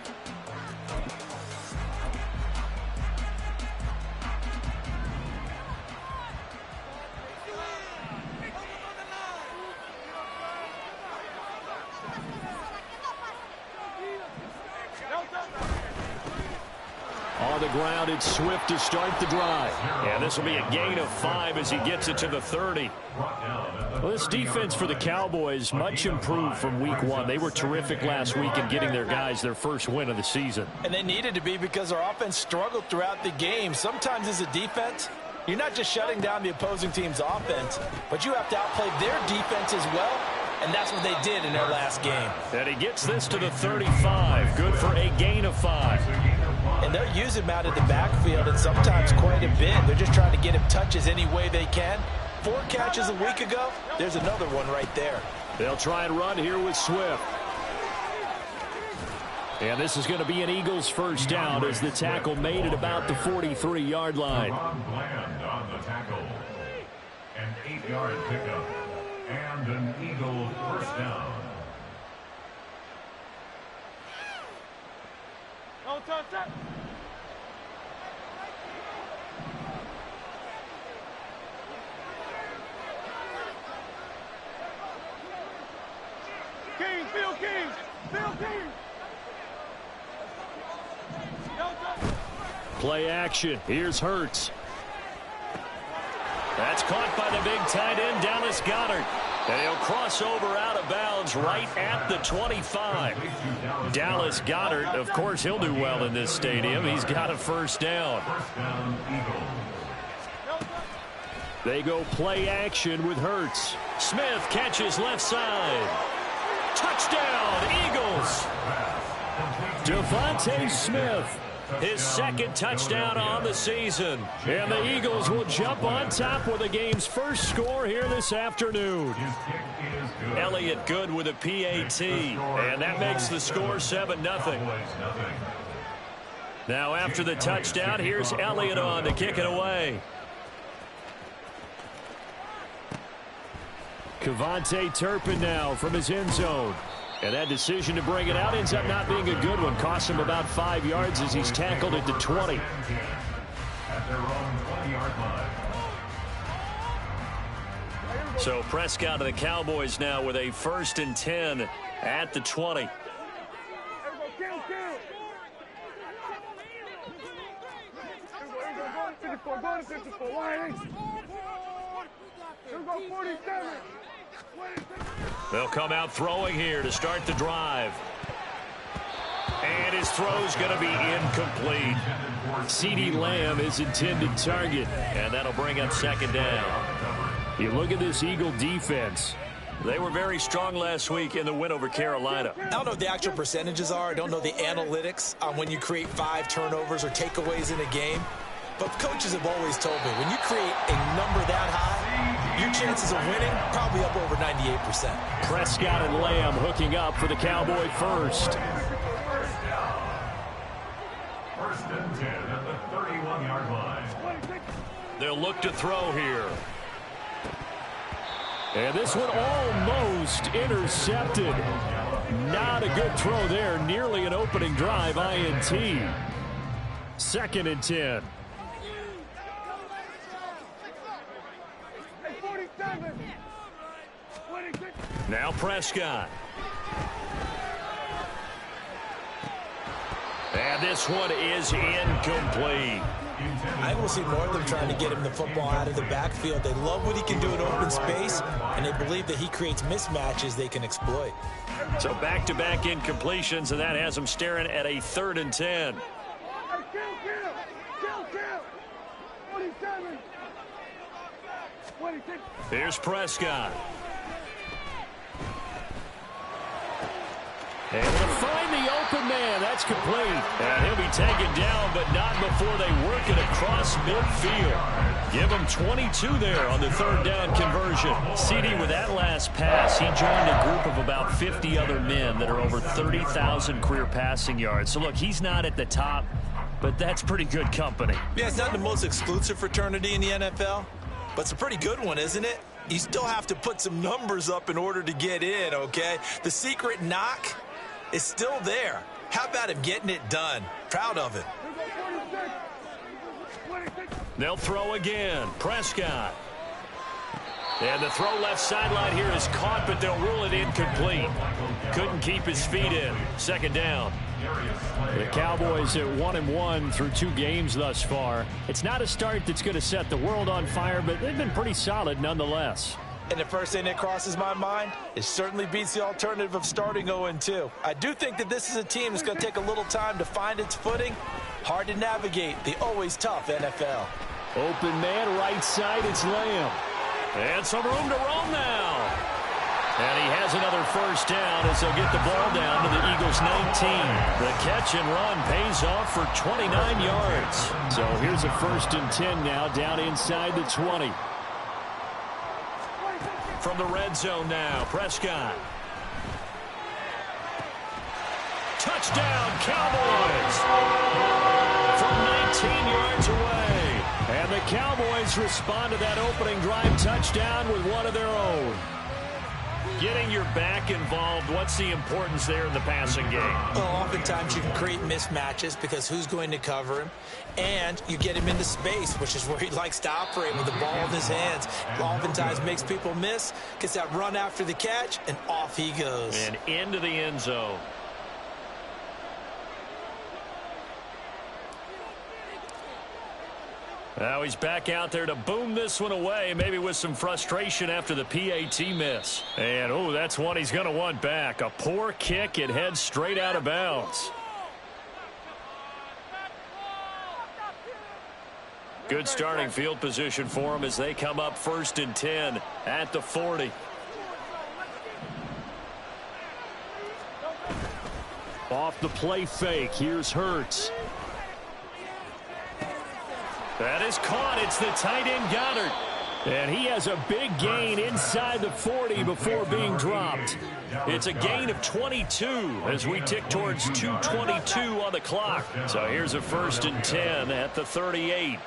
On the ground, it's Swift to start the drive. And this will be a gain of 5 as he gets it to the 30. Well, this defense for the Cowboys, much improved from week 1. They were terrific last week in getting their guys their first win of the season. And they needed to be, because their offense struggled throughout the game. Sometimes as a defense, you're not just shutting down the opposing team's offense, but you have to outplay their defense as well. And that's what they did in their last game. And he gets this to the 35. Good for a gain of 5. And they're using him out of the backfield, and sometimes quite a bit. They're just trying to get him touches any way they can. 4 catches a week ago. There's another one right there. They'll try and run here with Swift. And this is going to be an Eagles first down as the tackle made at about the 43-yard line. Bland on the tackle. An 8-yard pickup. And an Eagle first down. Don't touch that. King, Phil King, Phil King. Don't touch. Play action. Here's Hurts. That's caught by the big tight end, Dallas Goedert. And he'll cross over out of bounds right at the 25. Dallas Goedert, of course, he'll do well in this stadium. He's got a first down. They go play action with Hurts. Smith catches left side. Touchdown, Eagles. Devontae Smith. His second touchdown on the season. And the Eagles will jump on top with the game's first score here this afternoon. Elliott good with a PAT. And that makes the score 7-0. Now after the touchdown, here's Elliott on to kick it away. Kevontae Turpin now from his end zone. And that decision to bring it out ends up not being a good one. Costs him about 5 yards as he's tackled at the 20. At their own 20-yard line. So Prescott of the Cowboys now with a 1st and 10 at the 20. Go to 54. They'll come out throwing here to start the drive. And his throw's going to be incomplete. CeeDee Lamb is intended target, and that'll bring up second down. You look at this Eagle defense. They were very strong last week in the win over Carolina. I don't know what the actual percentages are. I don't know the analytics on when you create 5 turnovers or takeaways in a game. But coaches have always told me, when you create a number that high, your chances of winning probably up over 98%. Prescott and Lamb hooking up for the Cowboy first. First and 10 at the 31-yard line. They'll look to throw here. And this one almost intercepted. Not a good throw there. Nearly an opening drive INT. Second and 10. Now Prescott. And this one is incomplete. I will see more of them trying to get him the football out of the backfield. They love what he can do in open space, and they believe that he creates mismatches they can exploit. So back-to-back incompletions, and that has them staring at a 3rd and 10. Here's Prescott. And to find the open man, that's complete. And he'll be taken down, but not before they work it across midfield. Give him 22 there on the 3rd down conversion. CeeDee, with that last pass, he joined a group of about 50 other men that are over 30,000 career passing yards. So, look, he's not at the top, but that's pretty good company. Yeah, it's not the most exclusive fraternity in the NFL, but it's a pretty good one, isn't it? You still have to put some numbers up in order to get in, okay? The secret knock is still there. How about him getting it done? Proud of it. They'll throw again. Prescott. And the throw left sideline here is caught, but they'll rule it incomplete. Couldn't keep his feet in. Second down. The Cowboys at 1-1 through 2 games thus far. It's not a start that's going to set the world on fire, but they've been pretty solid nonetheless. And the first thing that crosses my mind, it certainly beats the alternative of starting 0-2. I do think that this is a team that's going to take a little time to find its footing. Hard to navigate the always tough NFL. Open man, right side, it's Lamb. And some room to roam now. And he has another first down as they'll get the ball down to the Eagles' 19. The catch and run pays off for 29 yards. So here's a 1st and 10 now, down inside the 20. From the red zone now, Prescott. Touchdown, Cowboys! From 19 yards away. And the Cowboys respond to that opening drive touchdown with one of their own. Getting your back involved, what's the importance there in the passing game? Well, oftentimes you can create mismatches because who's going to cover him? And you get him into space, which is where he likes to operate with the ball in his hands. Oftentimes makes people miss, gets that run after the catch, and off he goes. And into the end zone. Now he's back out there to boom this one away, maybe with some frustration after the PAT miss. And, oh, that's one he's going to want back. A poor kick, it heads straight out of bounds. Good starting field position for him as they come up 1st and 10 at the 40. Off the play fake, here's Hurts. That is caught. It's the tight end Goddard. And he has a big gain inside the 40 before being dropped. It's a gain of 22 as we tick towards 2:22 on the clock. So here's a 1st and 10 at the 38.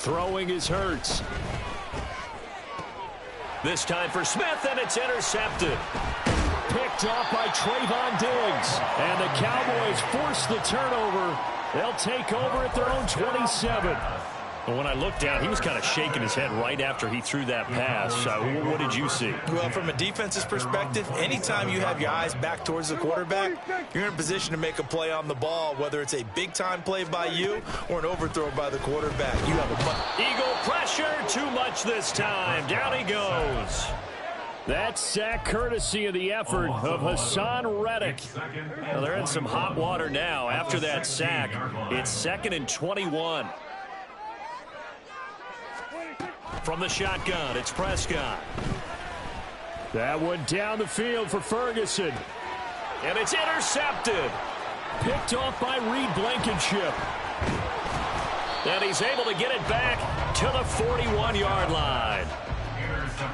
Throwing is Hurts. This time for Smith, and it's intercepted. Picked off by Trayvon Diggs. And the Cowboys force the turnover. They'll take over at their own 27. But when I looked down, he was kind of shaking his head right after he threw that pass. What did you see? Well, from a defense's perspective, anytime you have your eyes back towards the quarterback, you're in a position to make a play on the ball, whether it's a big-time play by you or an overthrow by the quarterback. You have a Eagle pressure, too much this time. Down he goes. That sack courtesy of the effort of Hassan Reddick. Well, they're in some hot water now. After that sack, it's 2nd and 21. From the shotgun, it's Prescott. That one down the field for Ferguson. And it's intercepted. Picked off by Reed Blankenship. And he's able to get it back to the 41-yard line.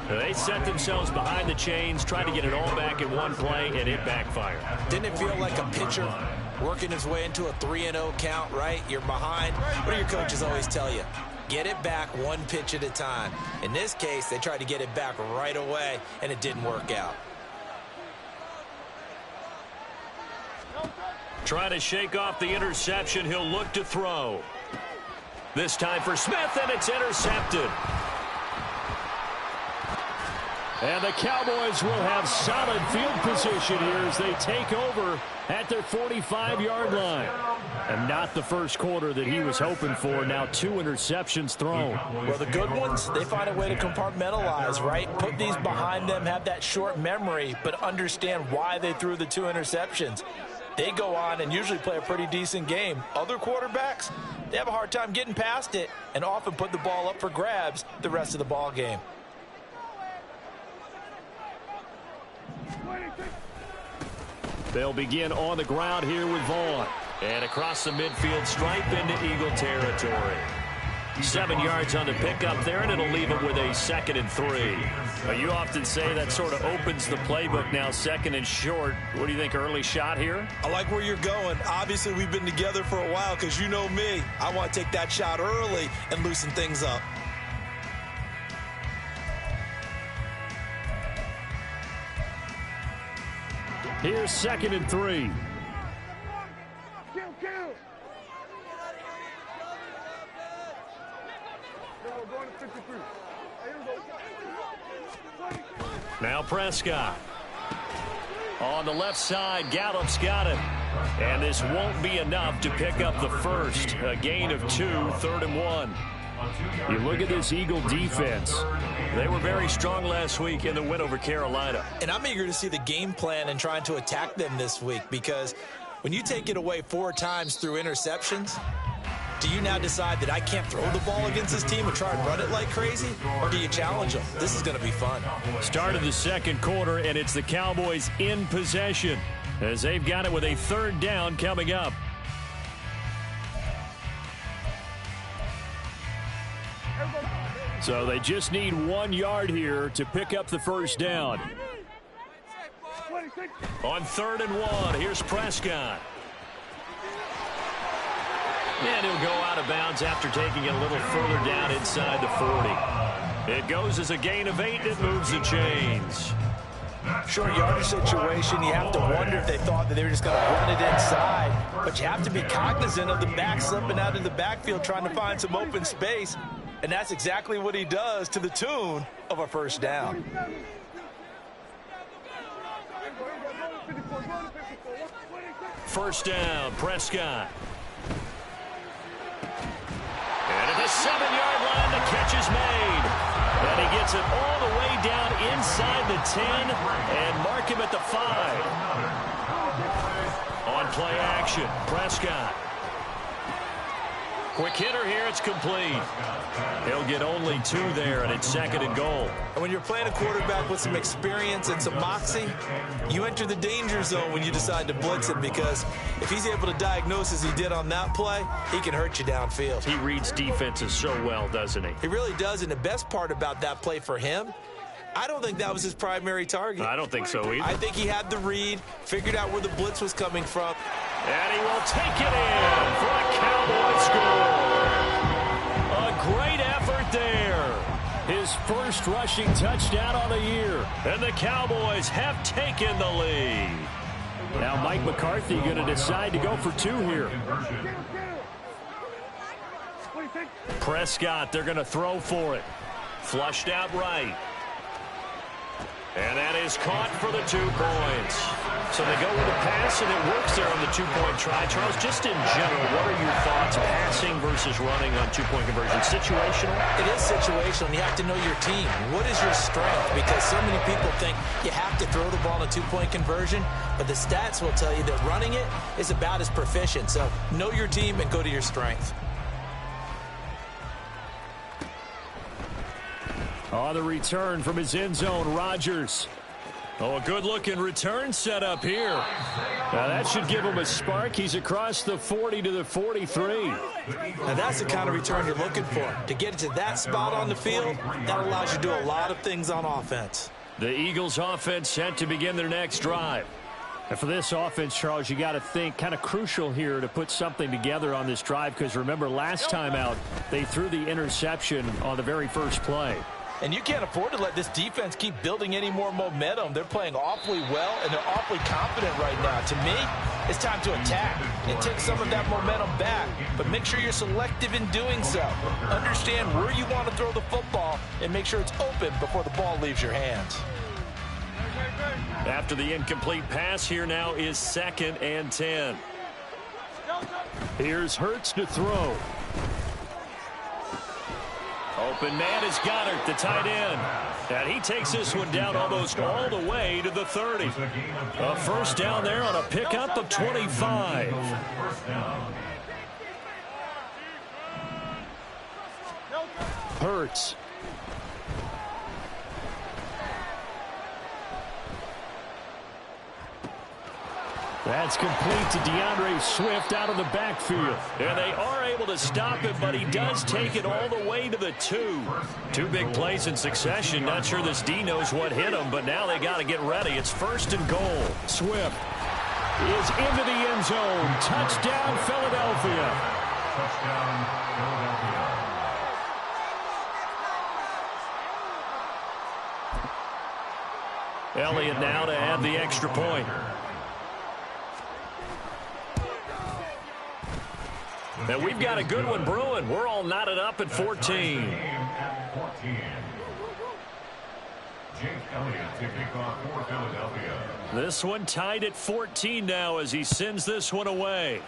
They set themselves behind the chains, tried to get it all back in one play, and it backfired. Didn't it feel like a pitcher working his way into a 3-0 count, right? You're behind. What do your coaches always tell you? Get it back one pitch at a time. In this case, they tried to get it back right away, and it didn't work out. Trying to shake off the interception. He'll look to throw. This time for Smith, and it's intercepted. And the Cowboys will have solid field position here as they take over at their 45-yard line. And not the first quarter that he was hoping for. Now 2 interceptions thrown. Well, the good ones, they find a way to compartmentalize, right? Put these behind them, have that short memory, but understand why they threw the 2 interceptions. They go on and usually play a pretty decent game. Other quarterbacks, they have a hard time getting past it and often put the ball up for grabs the rest of the ball game. They'll begin on the ground here with Vaughn. And across the midfield stripe into Eagle territory. 7 yards on the pickup there, and it'll leave him with a 2nd and 3. Now, you often say that sort of opens the playbook now, 2nd and short. What do you think, early shot here? I like where you're going. Obviously, we've been together for a while because you know me. I want to take that shot early and loosen things up. Here's 2nd and 3. Now Prescott. On the left side, Gallup's got it. And this won't be enough to pick up the first. A gain of 2, 3rd and 1. You look at this Eagle defense. They were very strong last week in the win over Carolina. And I'm eager to see the game plan and trying to attack them this week, because when you take it away 4 times through interceptions, do you now decide that I can't throw the ball against this team and try and run it like crazy? Or do you challenge them? This is going to be fun. Start of the 2nd quarter, and it's the Cowboys in possession as they've got it with a 3rd down coming up. So they just need 1 yard here to pick up the first down. On 3rd and 1, here's Prescott. And he'll go out of bounds after taking it a little further down inside the 40. It goes as a gain of 8, and it moves the chains. Short yardage situation, you have to wonder if they thought that they were just going to run it inside. But you have to be cognizant of the back slipping out of the backfield trying to find some open space. And that's exactly what he does, to the tune of a first down. First down, Prescott. And at the 7-yard line, the catch is made. And he gets it all the way down inside the 10 and mark him at the 5. On play action, Prescott. Quick hitter here, it's complete. He'll get only 2 there, and it's 2nd and goal. And when you're playing a quarterback with some experience and some moxie, you enter the danger zone when you decide to blitz him, because if he's able to diagnose as he did on that play, he can hurt you downfield. He reads defenses so well, doesn't he? He really does, and the best part about that play for him, I don't think that was his primary target. I don't think so either. I think he had the read, figured out where the blitz was coming from. And he will take it in for a Cowboy score. A great effort there. His first rushing touchdown on the year. And the Cowboys have taken the lead. Now Mike McCarthy going to decide to go for 2 here. Prescott, they're going to throw for it. Flushed out right. And that is caught for the 2 points. So they go with a pass, and it works there on the 2-point try. Charles, just in general, what are your thoughts passing versus running on 2-point conversion? Situational? It is situational, and you have to know your team. What is your strength? Because so many people think you have to throw the ball in a 2-point conversion, but the stats will tell you that running it is about as proficient. So know your team and go to your strength. On the return from his end zone, Rodgers. Oh, a good-looking return set up here. Now, that should give him a spark. He's across the 40 to the 43. Now, that's the kind of return you're looking for. To get to that spot on the field, that allows you to do a lot of things on offense. The Eagles' offense set to begin their next drive. And for this offense, Charles, you got to think kind of crucial here to put something together on this drive, because remember, last time out, they threw the interception on the very first play. And you can't afford to let this defense keep building any more momentum. They're playing awfully well, and they're awfully confident right now. To me, it's time to attack and take some of that momentum back. But make sure you're selective in doing so. Understand where you want to throw the football and make sure it's open before the ball leaves your hands. After the incomplete pass, here now is 2nd and 10. Here's Hurts to throw. Open man is Goddard, the tight end. And he takes this one down almost all the way to the 30. A first down there on a pickup of 25. Hurts. That's complete to DeAndre Swift out of the backfield. And they are able to stop him, but he does take it all the way to the 2. 2 big plays in succession. Not sure this D knows what hit him, but now they got to get ready. It's 1st and goal. Swift is into the end zone. Touchdown, Philadelphia. Touchdown, Philadelphia. Elliott now to add the extra point. And we've got a good one brewing. We're all knotted up at 14. Jake Elliott to kick off for Philadelphia. This one tied at 14 now as he sends this one away.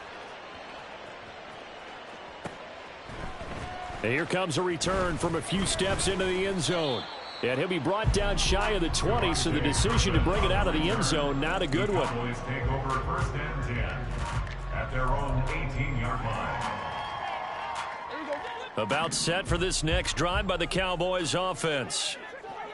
And here comes a return from a few steps into the end zone. And he'll be brought down shy of the 20, so the decision to bring it out of the end zone, not a good one. Cowboys take over 1st and 10 at their own 18-yard line. About set for this next drive by the Cowboys offense.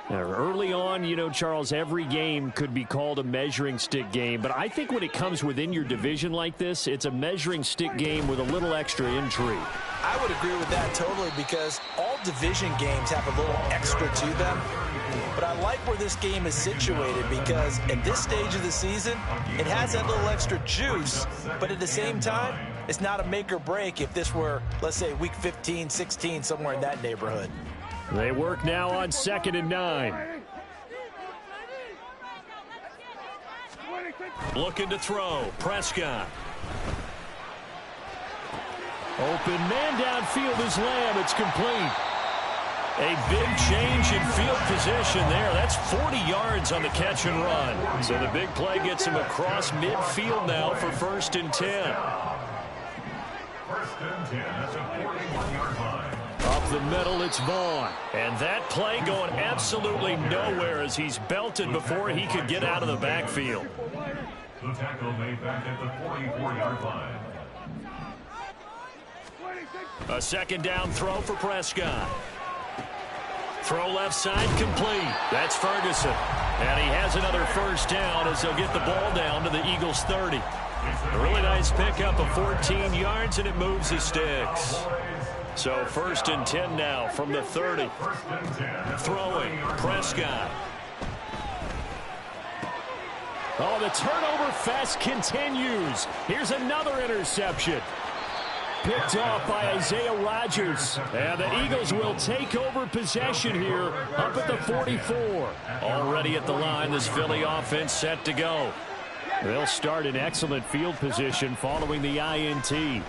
Now, early on, you know, Charles, every game could be called a measuring stick game. But I think when it comes within your division like this, it's a measuring stick game with a little extra intrigue. I would agree with that totally, because all division games have a little extra to them. But I like where this game is situated, because at this stage of the season, it has that little extra juice, but at the same time, it's not a make or break if this were, let's say, week 15, 16, somewhere in that neighborhood. They work now on 2nd and 9. Looking to throw. Prescott. Open man downfield is Lamb. It's complete. A big change in field position there. That's 40 yards on the catch and run. So the big play gets him across midfield now for 1st and 10. 1st and 10 at the 41-yard line. Up the middle, it's Vaughn. And that play going absolutely nowhere as he's belted before he could get out of the backfield. The tackle made back at the 44-yard line. A 2nd down throw for Prescott. Throw left side complete. That's Ferguson. And he has another 1st down as they'll get the ball down to the Eagles' 30. A really nice pickup of 14 yards, and it moves the sticks. So 1st and 10 now from the 30. Throwing, Prescott. Oh, the turnover fest continues. Here's another interception. Picked off by Isaiah Rodgers. And the Eagles will take over possession here up at the 44. Already at the line, this Philly offense set to go. They'll start in excellent field position following the INT.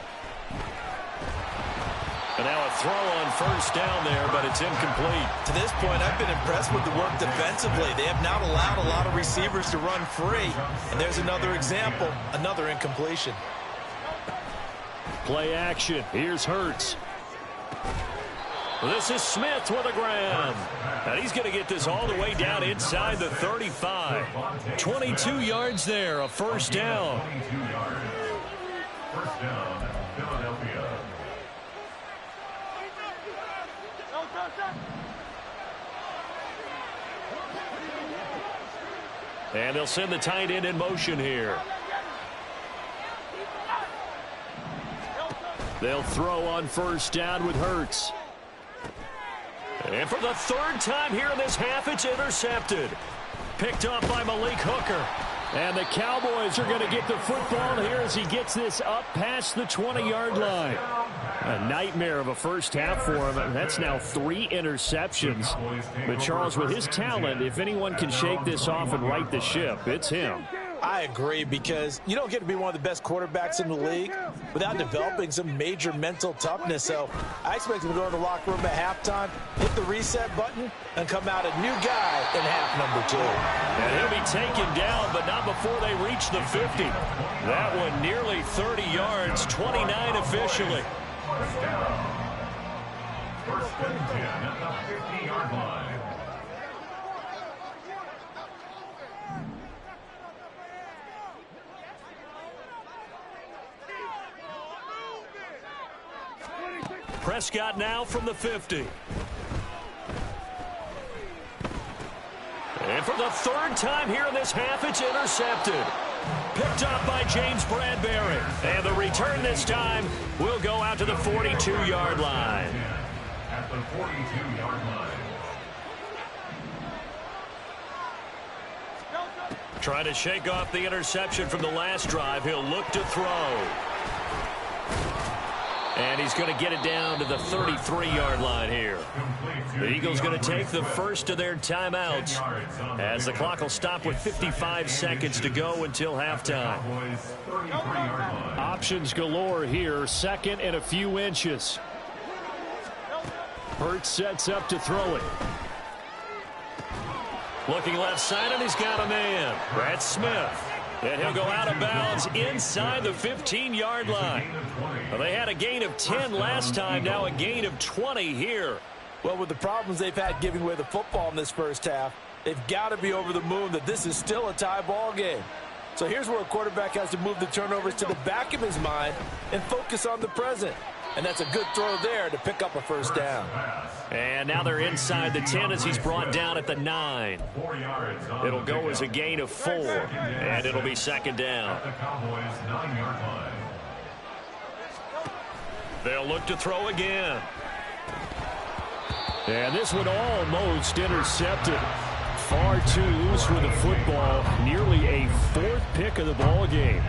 And now a throw on first down there, but it's incomplete. To this point, I've been impressed with the work defensively. They have not allowed a lot of receivers to run free. And there's another example, another incompletion. Play action. Here's Hurts. This is Smith with a grab. And he's going to get this all the way down inside the 35. 22 yards there, a first down. First down, Philadelphia. And they'll send the tight end in motion here. They'll throw on first down with Hurts. And for the third time here in this half, it's intercepted. Picked up by Malik Hooker. And the Cowboys are going to get the football here as he gets this up past the 20-yard line. A nightmare of a first half for him. That's now 3 interceptions. But Charles, with his talent, if anyone can shake this off and right the ship, it's him. I agree, because you don't get to be one of the best quarterbacks in the league without developing some major mental toughness. So I expect him to go to the locker room at halftime, hit the reset button, and come out a new guy in half number 2. And he'll be taken down, but not before they reach the 50. That one nearly 30 yards, 29 officially. First and 10 at the 50-yard line. Prescott now from the 50. And for the third time here in this half, it's intercepted. Picked up by James Bradbury. And the return this time will go out to the 42-yard line. At the 42-yard line. Trying to shake off the interception from the last drive. He'll look to throw. And he's going to get it down to the 33-yard line here. The Eagles going to take the first of their timeouts as the clock will stop with 55 seconds to go until halftime. Options galore here. Second and a few inches. Hurts sets up to throw it. Looking left side, and he's got a man. That's Smith. And he'll go out of bounds inside the 15-yard line. Well, they had a gain of 10 last time, now a gain of 20 here. Well, with the problems they've had giving away the football in this first half, they've got to be over the moon that this is still a tie ball game. So here's where a quarterback has to move the turnovers to the back of his mind and focus on the present. And that's a good throw there to pick up a first down. And now they're inside the 10 as he's brought down at the 9. It'll go as a gain of 4, and it'll be second down. They'll look to throw again. And this one almost intercepted. Far too loose with the football. Nearly a 4th pick of the ball game.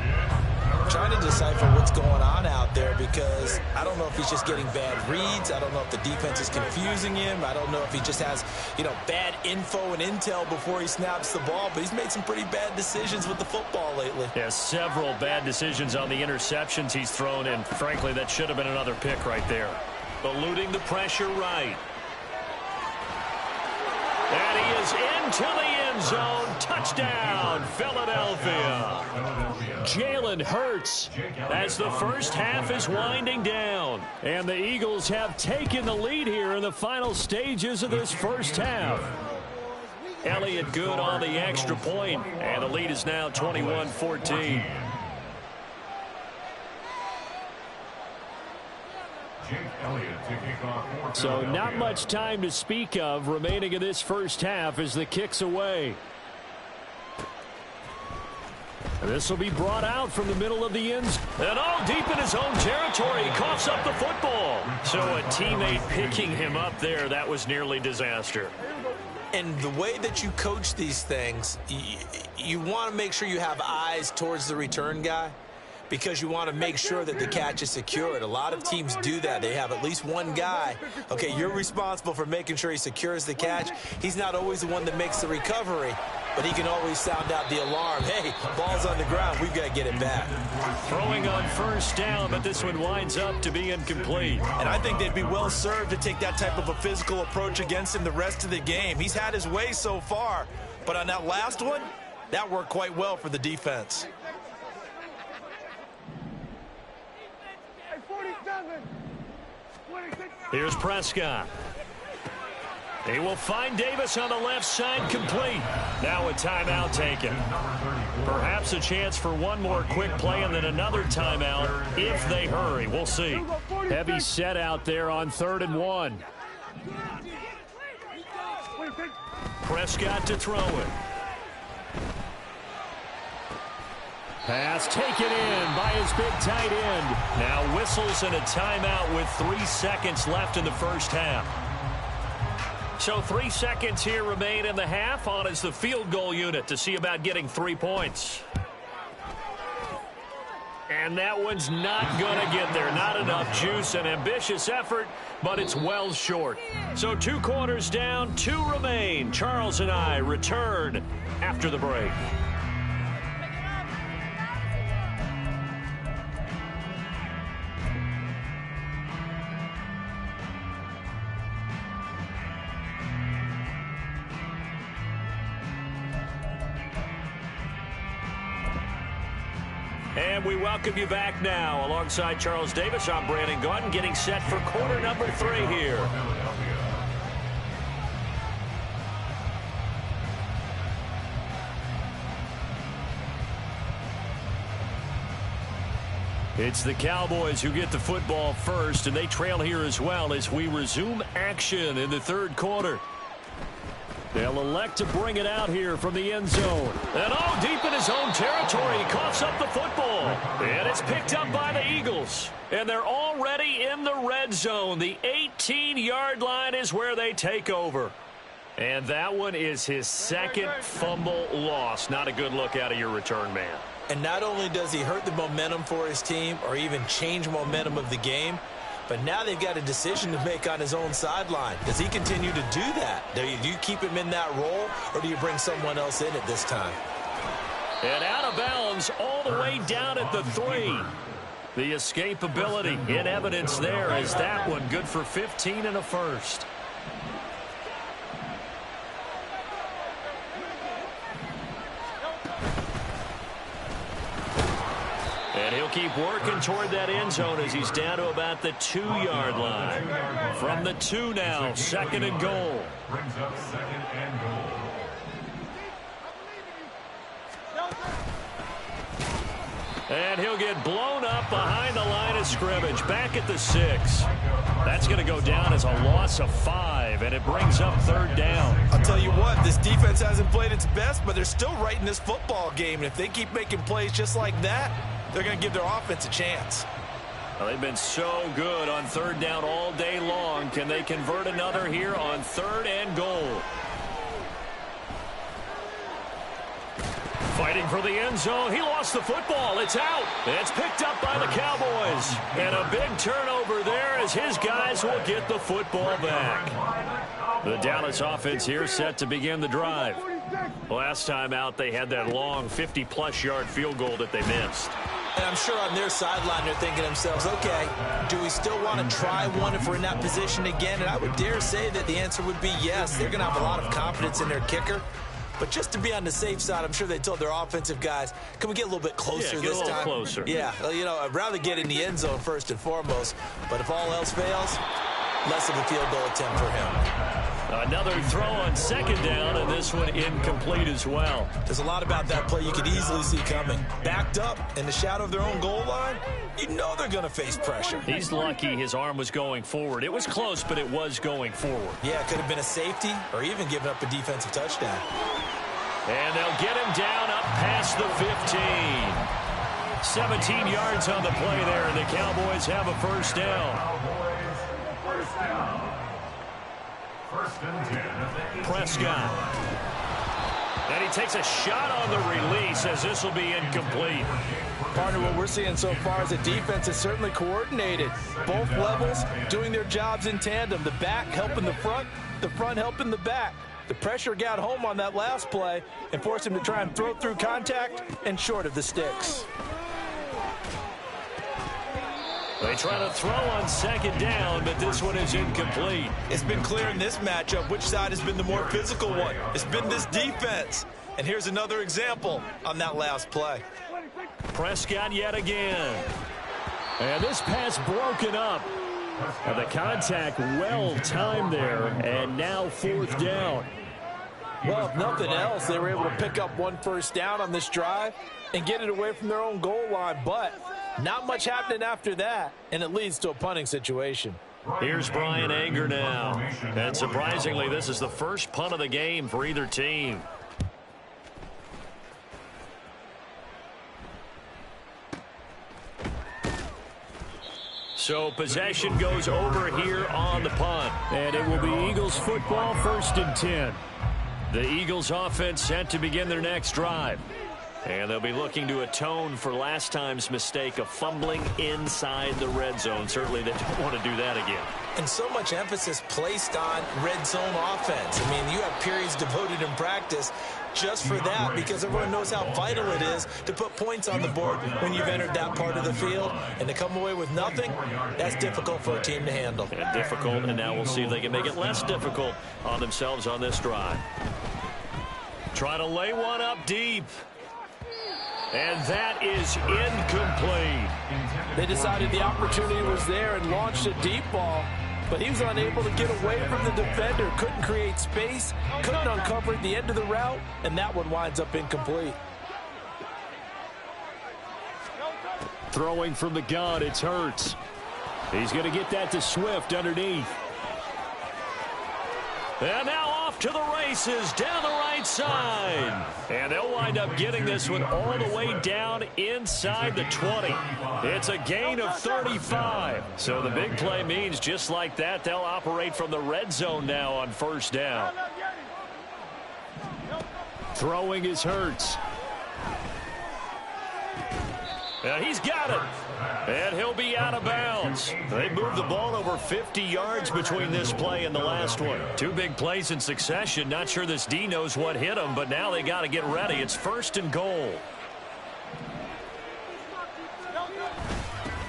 Trying to decipher what's going on out there, because I don't know if he's just getting bad reads. I don't know if the defense is confusing him. I don't know if he just has, bad info and intel before he snaps the ball. But he's made some pretty bad decisions with the football lately. Yeah, several bad decisions on the interceptions he's thrown, and frankly, that should have been another pick right there. Eluding the pressure right. And he is into the end zone. Touchdown, Philadelphia. Jalen Hurts as the first half is winding down. And the Eagles have taken the lead here in the final stages of this first half. Elliott good on the extra point, and the lead is now 21-14. So not much time to speak of remaining in this first half as the kick's away. This will be brought out from the middle of the end zone. And all deep in his own territory, he coughs up the football. So a teammate picking him up there, that was nearly disaster. And the way that you coach these things, you want to make sure you have eyes towards the return guy, because you want to make sure that the catch is secured. A lot of teams do that. They have at least one guy. Okay, you're responsible for making sure he secures the catch. He's not always the one that makes the recovery. but he can always sound out the alarm. Hey, ball's on the ground. We've got to get it back. Throwing on first down, but this one winds up to be incomplete. And I think they'd be well served to take that type of a physical approach against him the rest of the game. He's had his way so far, but on that last one, that worked quite well for the defense. Here's Prescott. He will find Davis on the left side, complete. Now a timeout taken. Perhaps a chance for one more quick play and then another timeout if they hurry. We'll see. Heavy set out there on 3rd and 1. Prescott to throw it. Pass taken in by his big tight end. Now whistles and a timeout with 3 seconds left in the first half. So 3 seconds here remain in the half. On is the field goal unit to see about getting 3 points. And that one's not going to get there. Not enough juice. An ambitious effort, but it's well short. So 2 quarters down, 2 remain. Charles and I return after the break. And we welcome you back now. Alongside Charles Davis, I'm Brandon Gaudin, getting set for quarter number 3 here. It's the Cowboys who get the football first, and they trail here as well as we resume action in the 3rd quarter. They'll elect to bring it out here from the end zone. And deep in his own territory, he coughs up the football. And it's picked up by the Eagles. And they're already in the red zone. The 18-yard line is where they take over. And that one is his 2nd fumble loss. Not a good look out of your return man. And not only does he hurt the momentum for his team or even change momentum of the game, but now they've got a decision to make on his own sideline. Does he continue to do that? Do you keep him in that role, or do you bring someone else in at this time? And out of bounds all the way down at the 3. The escapability in evidence there is that one good for 15 and a first. And he'll keep working toward that end zone as he's down to about the 2-yard line. From the 2 now, 2nd and goal. Brings up 2nd and goal. And he'll get blown up behind the line of scrimmage. Back at the 6. That's going to go down as a loss of 5, and it brings up 3rd down. I'll tell you what, this defense hasn't played its best, but they're still right in this football game. And if they keep making plays just like that, they're going to give their offense a chance. Well, they've been so good on 3rd down all day long. Can they convert another here on 3rd and goal? Fighting for the end zone. He lost the football. It's out. It's picked up by the Cowboys. And a big turnover there as his guys will get the football back. The Dallas offense here set to begin the drive. Last time out, they had that long 50-plus yard field goal that they missed. And I'm sure on their sideline they're thinking to themselves, okay, do we still want to try one if we're in that position again? And I would dare say that the answer would be yes. They're going to have a lot of confidence in their kicker. But just to be on the safe side, I'm sure they told their offensive guys, can we get a little bit closer this time? Yeah, get a little closer. Yeah, you know, I'd rather get in the end zone first and foremost. But if all else fails, less of a field goal attempt for him. Another throw on 2nd down, and this one incomplete as well. There's a lot about that play you could easily see coming. Backed up in the shadow of their own goal line, you know they're going to face pressure. He's lucky his arm was going forward. It was close, but it was going forward. Yeah, it could have been a safety or even given up a defensive touchdown. And they'll get him down up past the 15. 17 yards on the play there, and the Cowboys have a first down. First down. 1st and 10. Prescott. And he takes a shot on the release as this will be incomplete. Partner, what we're seeing so far is the defense is certainly coordinated. Both levels doing their jobs in tandem. The back helping the front helping the back. The pressure got home on that last play and forced him to try and throw through contact and short of the sticks. They try to throw on second down, but this one is incomplete. It's been clear in this matchup which side has been the more physical one. It's been this defense. And here's another example on that last play. Prescott yet again. And this pass broken up. And the contact well timed there, and now fourth down. Well, if nothing else, they were able to pick up one first down on this drive and get it away from their own goal line. But not much happening after that, and it leads to a punting situation. Here's Brian Anger now. And surprisingly, this is the first punt of the game for either team. So possession goes over here on the punt. And it will be Eagles football, 1st and 10. The Eagles offense set to begin their next drive. And they'll be looking to atone for last time's mistake of fumbling inside the red zone. Certainly they don't want to do that again. And so much emphasis placed on red zone offense. I mean, you have periods devoted in practice just for that, because everyone knows how vital it is to put points on the board when you've entered that part of the field. And to come away with nothing, that's difficult for a team to handle. And difficult, and now we'll see if they can make it less difficult on themselves on this drive. Try to lay one up deep. And that is incomplete. They decided the opportunity was there and launched a deep ball, but he was unable to get away from the defender, couldn't create space, couldn't uncover the end of the route, and that one winds up incomplete. Throwing from the gun, it's Hurts. He's going to get that to Swift underneath. And now off to the races down the right side. And they'll wind up getting this one all the way down inside the 20. It's a gain of 35. So the big play means just like that, they'll operate from the red zone now on first down. Throwing is Hurts. And he's got it. And he'll be out of bounds. They moved the ball over 50 yards between this play and the last one. Two big plays in succession. Not sure this D knows what hit him, but now they got to get ready. It's 1st and goal.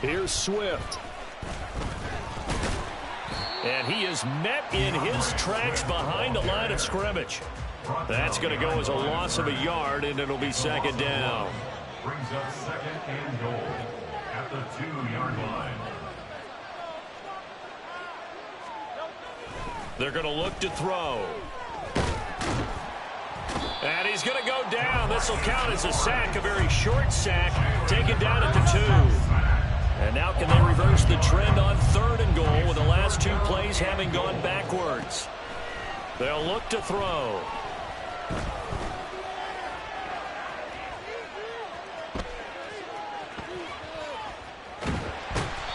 Here's Swift. And he is met in his tracks behind the line of scrimmage. That's going to go as a loss of a yard, and it'll be 2nd down. Brings up 2nd and goal at the 2-yard line. They're going to look to throw. And he's going to go down. This will count as a sack, a very short sack, taken down at the 2. And now can they reverse the trend on 3rd and goal with the last 2 plays having gone backwards? They'll look to throw.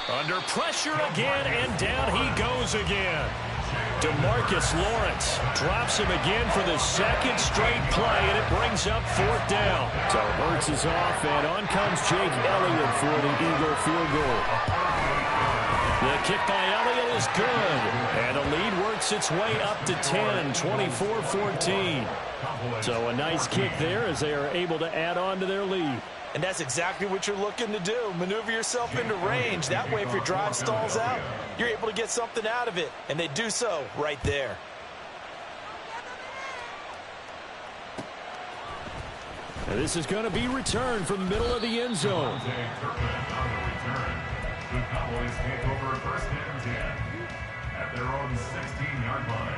Under pressure again, and down he goes again. DeMarcus Lawrence drops him again for the 2nd straight play, and it brings up 4th down. So Hurts is off, and on comes Jake Elliott for the Eagle field goal. The kick by Elliott is good, and the lead works its way up to 10, 24-14. So a nice kick there as they are able to add on to their lead. And that's exactly what you're looking to do. Maneuver yourself into range. That way, if your drive stalls out, you're able to get something out of it. And they do so right there. And this is going to be returned from the middle of the end zone. The Cowboys take over 1st and 10 at their own 16-yard line.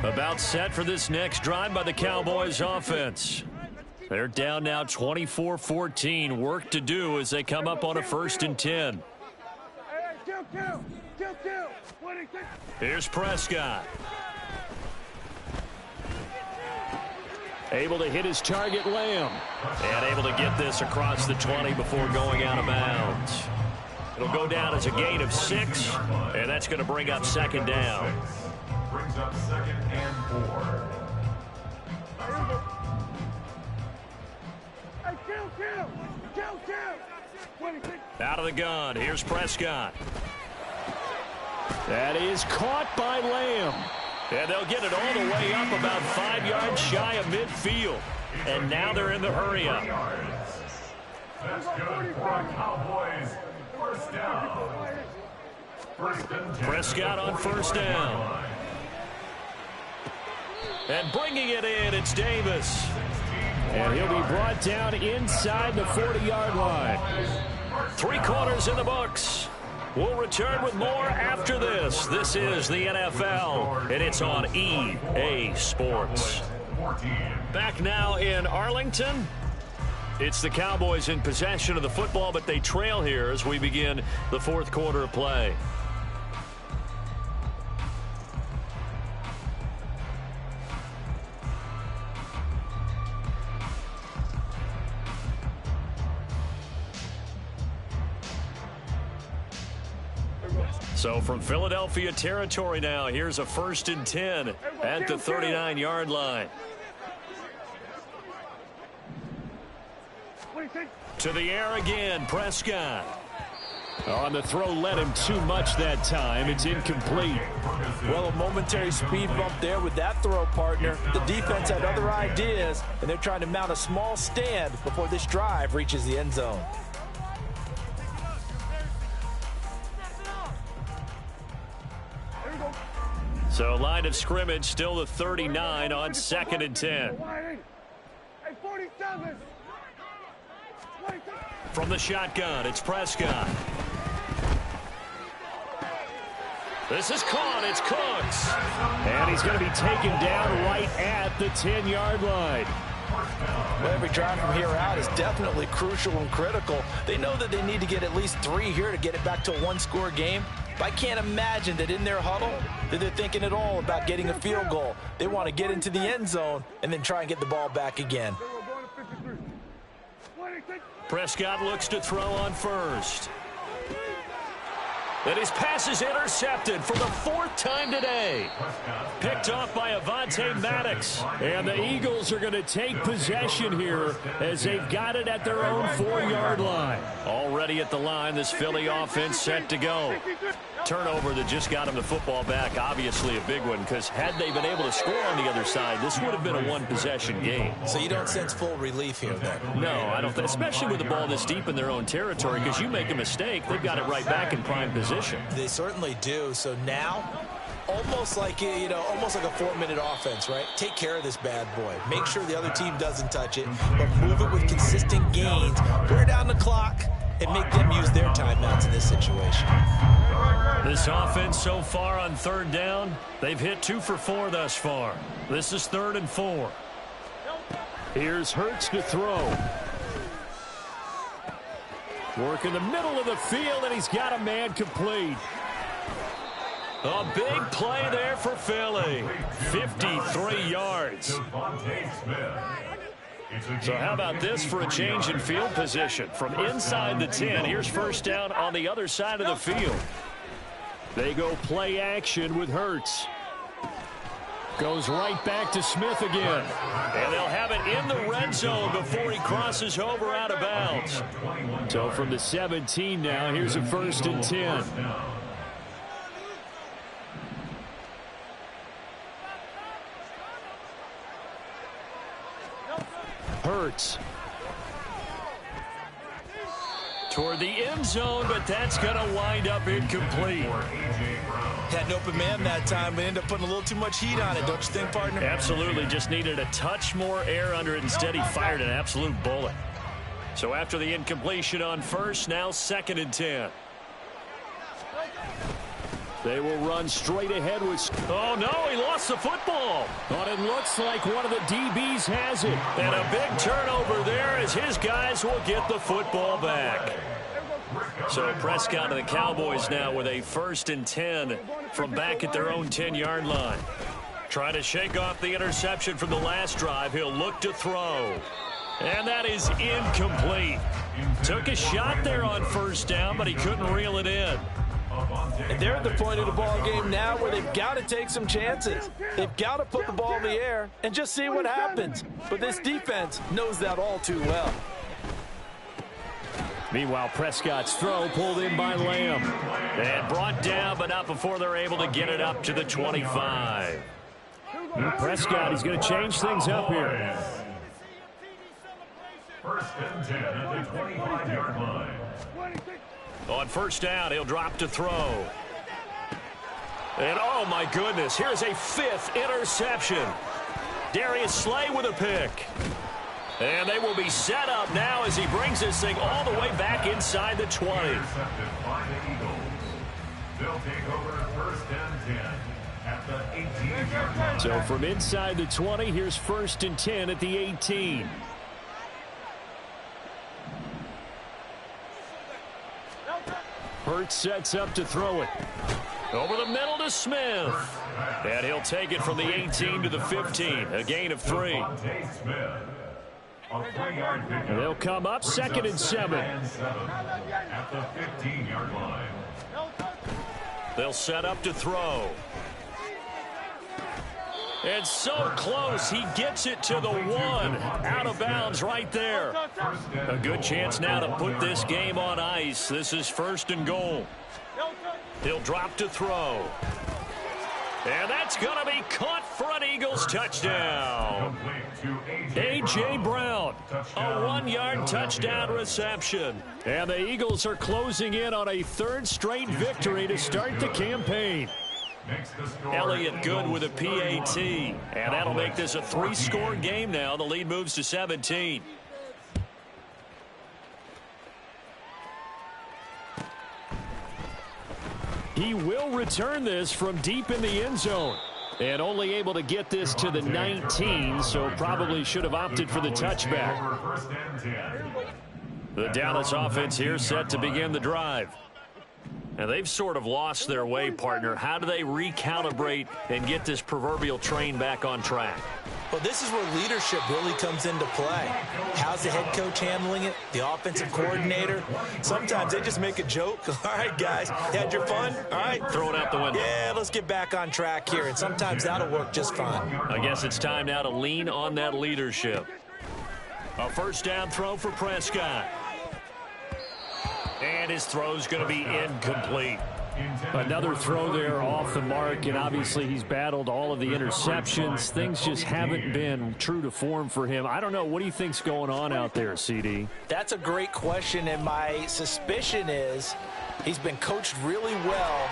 About set for this next drive by the Cowboys offense. They're down now 24-14. Work to do as they come up on a 1st and 10. Here's Prescott. Able to hit his target, Lamb. And able to get this across the 20 before going out of bounds. It'll go down as a gain of 6, and that's going to bring up 2nd down. Brings up 2nd and 4. Hey, kill. 26. Out of the gun. Here's Prescott. That is caught by Lamb. And they'll get it all the way up about 5 yards shy of midfield. And now they're in the hurry-up. That's good for Cowboys. First down. Prescott on first down. And bringing it in, it's Davis. And he'll be brought down inside the 40-yard line. 3 quarters in the books. We'll return with more after this. This is the NFL, and it's on EA Sports. Back now in Arlington. It's the Cowboys in possession of the football, but they trail here as we begin the 4th quarter of play. So from Philadelphia territory now, here's a 1st and 10 at the 39-yard line. To the air again, Prescott. On the throw, led him too much that time. It's incomplete. Well, a momentary speed bump there with that throw, partner. The defense had other ideas, and they're trying to mount a small stand before this drive reaches the end zone. So line of scrimmage still the 39 on 2nd and 10. Hey, 47. From the shotgun, it's Prescott. This is caught. It's Cooks. And he's going to be taken down right at the 10-yard line. Well, every drive from here out is definitely crucial and critical. They know that they need to get at least 3 here to get it back to a 1-score game. But I can't imagine that in their huddle that they're thinking at all about getting a field goal. They want to get into the end zone and then try and get the ball back again. Prescott looks to throw on first. And his pass is intercepted for the 4th time today. Picked off by Avonte Maddox. And the Eagles are going to take possession here as they've got it at their own 4-yard line. Already at the line, this Philly offense set to go. Turnover that just got him the football back, obviously a big one, because had they been able to score on the other side, this would have been a 1-possession game. So you don't sense full relief here, then? No, I don't think, especially with the ball this deep in their own territory, because you make a mistake, they've got it right back in prime position. They certainly do. So now, almost like almost like a 4-minute offense, right? Take care of this bad boy. Make sure the other team doesn't touch it, but move it with consistent gains. Wear down the clock and make them use their timeouts in this situation. This offense so far on 3rd down, they've hit 2 for 4 thus far. This is 3rd and 4. Here's Hurts to throw. Work in the middle of the field, and he's got a man complete. A big play there for Philly. 53 yards. So how about this for a change in field position? From inside the 10, here's 1st down on the other side of the field. They go play action with Hurts. Goes right back to Smith again. And they'll have it in the red zone before he crosses over out of bounds. So from the 17 now, here's a 1st and 10. Hurts. Toward the end zone, but that's going to wind up incomplete. Had an open man that time, but ended up putting a little too much heat on it, don't you think, partner? Absolutely, just needed a touch more air under it. Instead, he fired an absolute bullet. So after the incompletion on first, now 2nd and 10. They will run straight ahead with... Oh, no, he lost the football. But it looks like one of the DBs has it. And a big turnover there as his guys will get the football back. So Prescott and the Cowboys now with a 1st and 10 from back at their own 10-yard line. Trying to shake off the interception from the last drive. He'll look to throw. And that is incomplete. Took a shot there on 1st down, but he couldn't reel it in. And they're at the point of the ball game now where they've got to take some chances. They've got to put the ball in the air and just see what happens. But this defense knows that all too well. Meanwhile, Prescott's throw pulled in by Lamb. And brought down, but not before they're able to get it up to the 25. And Prescott, he's going to change things up here. First and 10 at the 25-yard line. On first down, he'll drop to throw. And, oh, my goodness, here's a 5th interception. Darius Slay with a pick. And they will be set up now as he brings this thing all the way back inside the 20. Intercepted by the Eagles. They'll take over first and 10 at the 18-yard line. So from inside the 20, here's first and 10 at the 18. Hurts sets up to throw it. Over the middle to Smith. And he'll take it from the 18 to the 15. A gain of 3. And they'll come up second and 7. At the 15-yard line. They'll set up to throw. And so close, he gets it to the 1. Out of bounds right there. A good chance now to put this game on ice. This is first and goal. He'll drop to throw. And that's going to be caught for an Eagles touchdown. A.J. Brown, a 1-yard touchdown reception. And the Eagles are closing in on a 3rd straight victory to start the campaign. Elliott good with a PAT. And that'll make this a 3-score game now. The lead moves to 17. He will return this from deep in the end zone. And only able to get this to the 19, so probably should have opted for the touchback. The Dallas offense here set to begin the drive. And they've sort of lost their way, partner. How do they recalibrate and get this proverbial train back on track? Well, this is where leadership really comes into play. How's the head coach handling it? The offensive coordinator? Sometimes they just make a joke. All right, guys, had your fun? All right. Throw it out the window. Yeah, let's get back on track here. And sometimes that'll work just fine. I guess it's time now to lean on that leadership. A first down throw for Prescott. And his throw's going to be incomplete. Another throw there off the mark, and obviously he's battled all of the interceptions. Things just haven't been true to form for him. I don't know. What do you think's going on out there, CD? That's a great question, and my suspicion is he's been coached really well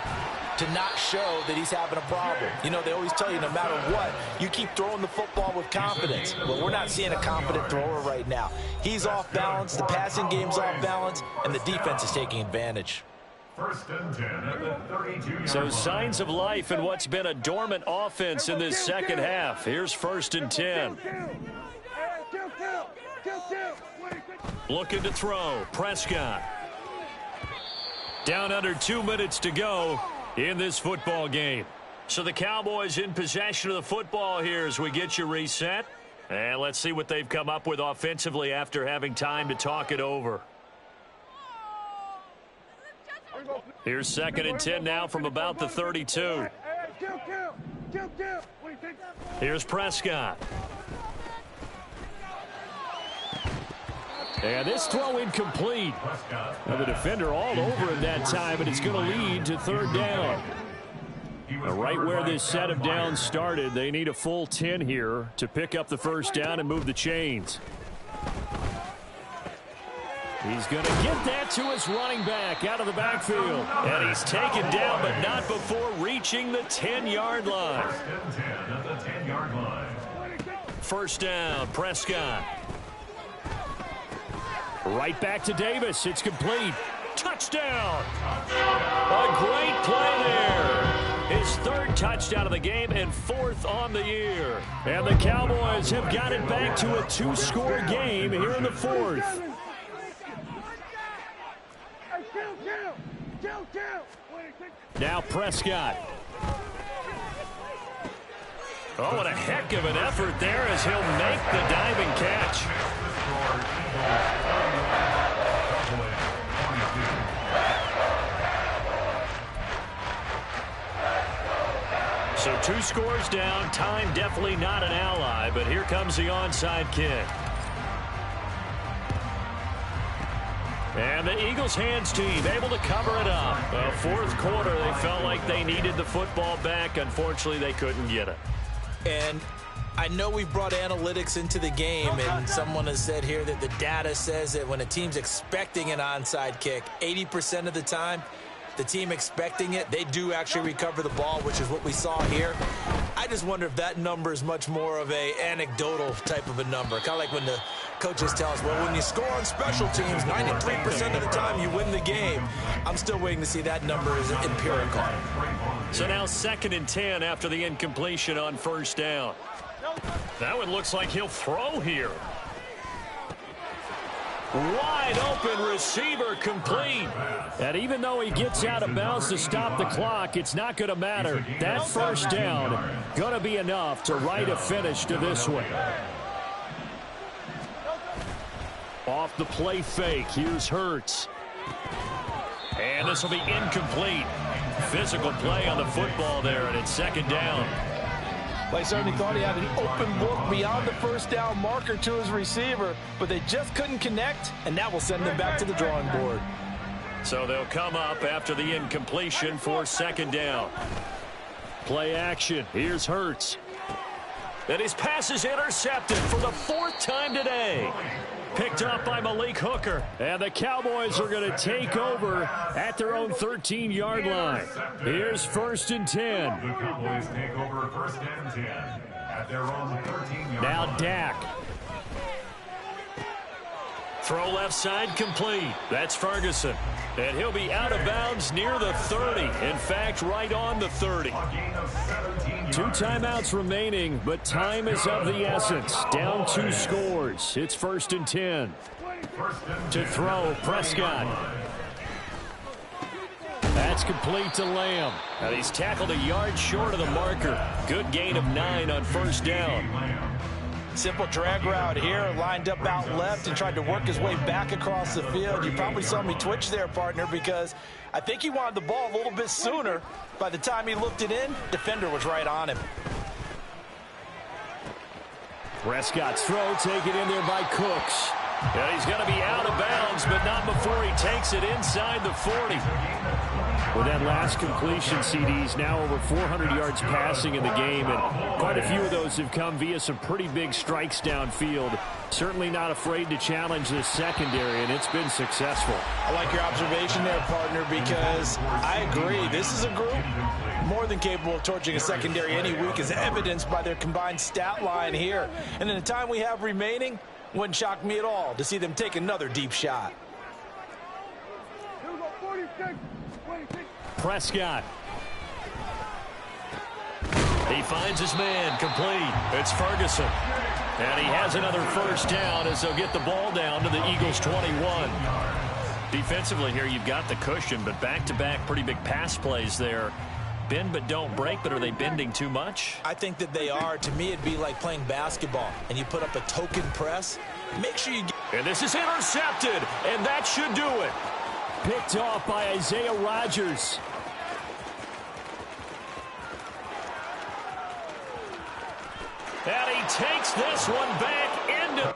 to not show that he's having a problem. You know, they always tell you no matter what, you keep throwing the football with confidence. Well, we're not seeing a confident thrower right now. He's off balance, the passing game's off balance, and the defense is taking advantage. First and 10 at the 32-yard So line. signs of life in what's been a dormant offense in this second half. Here's first and 10. Looking to throw. Prescott. Down under 2 minutes to go in this football game. So the Cowboys in possession of the football here as we get you reset. And let's see what they've come up with offensively after having time to talk it over. Here's second and 10 now from about the 32. Here's Prescott. And this throw incomplete. Now the defender all over him that time, and it's going to lead to 3rd down. Right where this set of downs started, they need a full 10 here to pick up the first down and move the chains. He's going to get that to his running back out of the backfield. And he's taken down, but not before reaching the 10-yard line. First and 10 at the 10-yard line. First down, Prescott. Right back to Davis. It's complete. Touchdown! A great play there. His 3rd touchdown of the game and 4th on the year. And the Cowboys have got it back to a 2-score game here in the 4th. Now Prescott. Oh, and a heck of an effort there as he'll make the diving catch. So 2 scores down. Time definitely not an ally, but here comes the onside kick. And the Eagles hands team able to cover it up. Fourth quarter, they felt like they needed the football back. Unfortunately, they couldn't get it. And I know we brought analytics into the game, and someone has said here that the data says that when a team's expecting an onside kick, 80% of the time, the team expecting it, they do actually recover the ball, which is what we saw here. I just wonder if that number is much more of a anecdotal type of a number. Kind of like when the coaches tell us, well, when you score on special teams, 93% of the time you win the game. I'm still waiting to see that number is empirical. So now 2nd and 10 after the incompletion on first down. That one looks like he'll throw here. Wide open receiver complete. And even though he gets out of bounds to stop the clock, it's not going to matter. That first down going to be enough to write a finish to this one. Off the play fake, here's Hurts. And this will be incomplete. Physical play on the football there, and it's 2nd down. They certainly thought he had an open look beyond the first down marker to his receiver, but they just couldn't connect, and that will send them back to the drawing board. So they'll come up after the incompletion for 2nd down. Play action. Here's Hurts. And his pass is intercepted for the 4th time today. Picked up by Malik Hooker. And the Cowboys are going to take over at their own 13-yard line. Here's 1st and 10. The Cowboys take over 1st and 10 at their own 13-yard line. Now Dak. Throw left side complete. That's Ferguson. And he'll be out of bounds near the 30. In fact, right on the 30. 2 timeouts remaining, but time is of the essence. Down 2 scores. It's 1st and 10. To throw, Prescott. That's complete to Lamb. And he's tackled a yard short of the marker. Good gain of 9 on first down. Simple drag route here, lined up out left and tried to work his way back across the field. You probably saw me twitch there, partner, because I think he wanted the ball a little bit sooner. By the time he looked it in, defender was right on him. Prescott's throw taken in there by Cooks. Yeah, he's going to be out of bounds, but not before he takes it inside the 40. With that last completion, CD's now over 400 yards passing in the game, and quite a few of those have come via some pretty big strikes downfield. Certainly not afraid to challenge this secondary, and it's been successful. I like your observation there, partner, because I agree. This is a group more than capable of torching a secondary any week, as evidenced by their combined stat line here. And in the time we have remaining, wouldn't shock me at all to see them take another deep shot. Prescott. He finds his man complete. It's Ferguson. And he has another first down as they'll get the ball down to the Eagles' 21. Defensively here, you've got the cushion, but back-to-back pretty big pass plays there. Bend but don't break, but are they bending too much? I think that they are. To me, it'd be like playing basketball, and you put up a token press. Make sure you get... And this is intercepted, and that should do it. Picked off by Isaiah Rodgers. And he takes this one back into...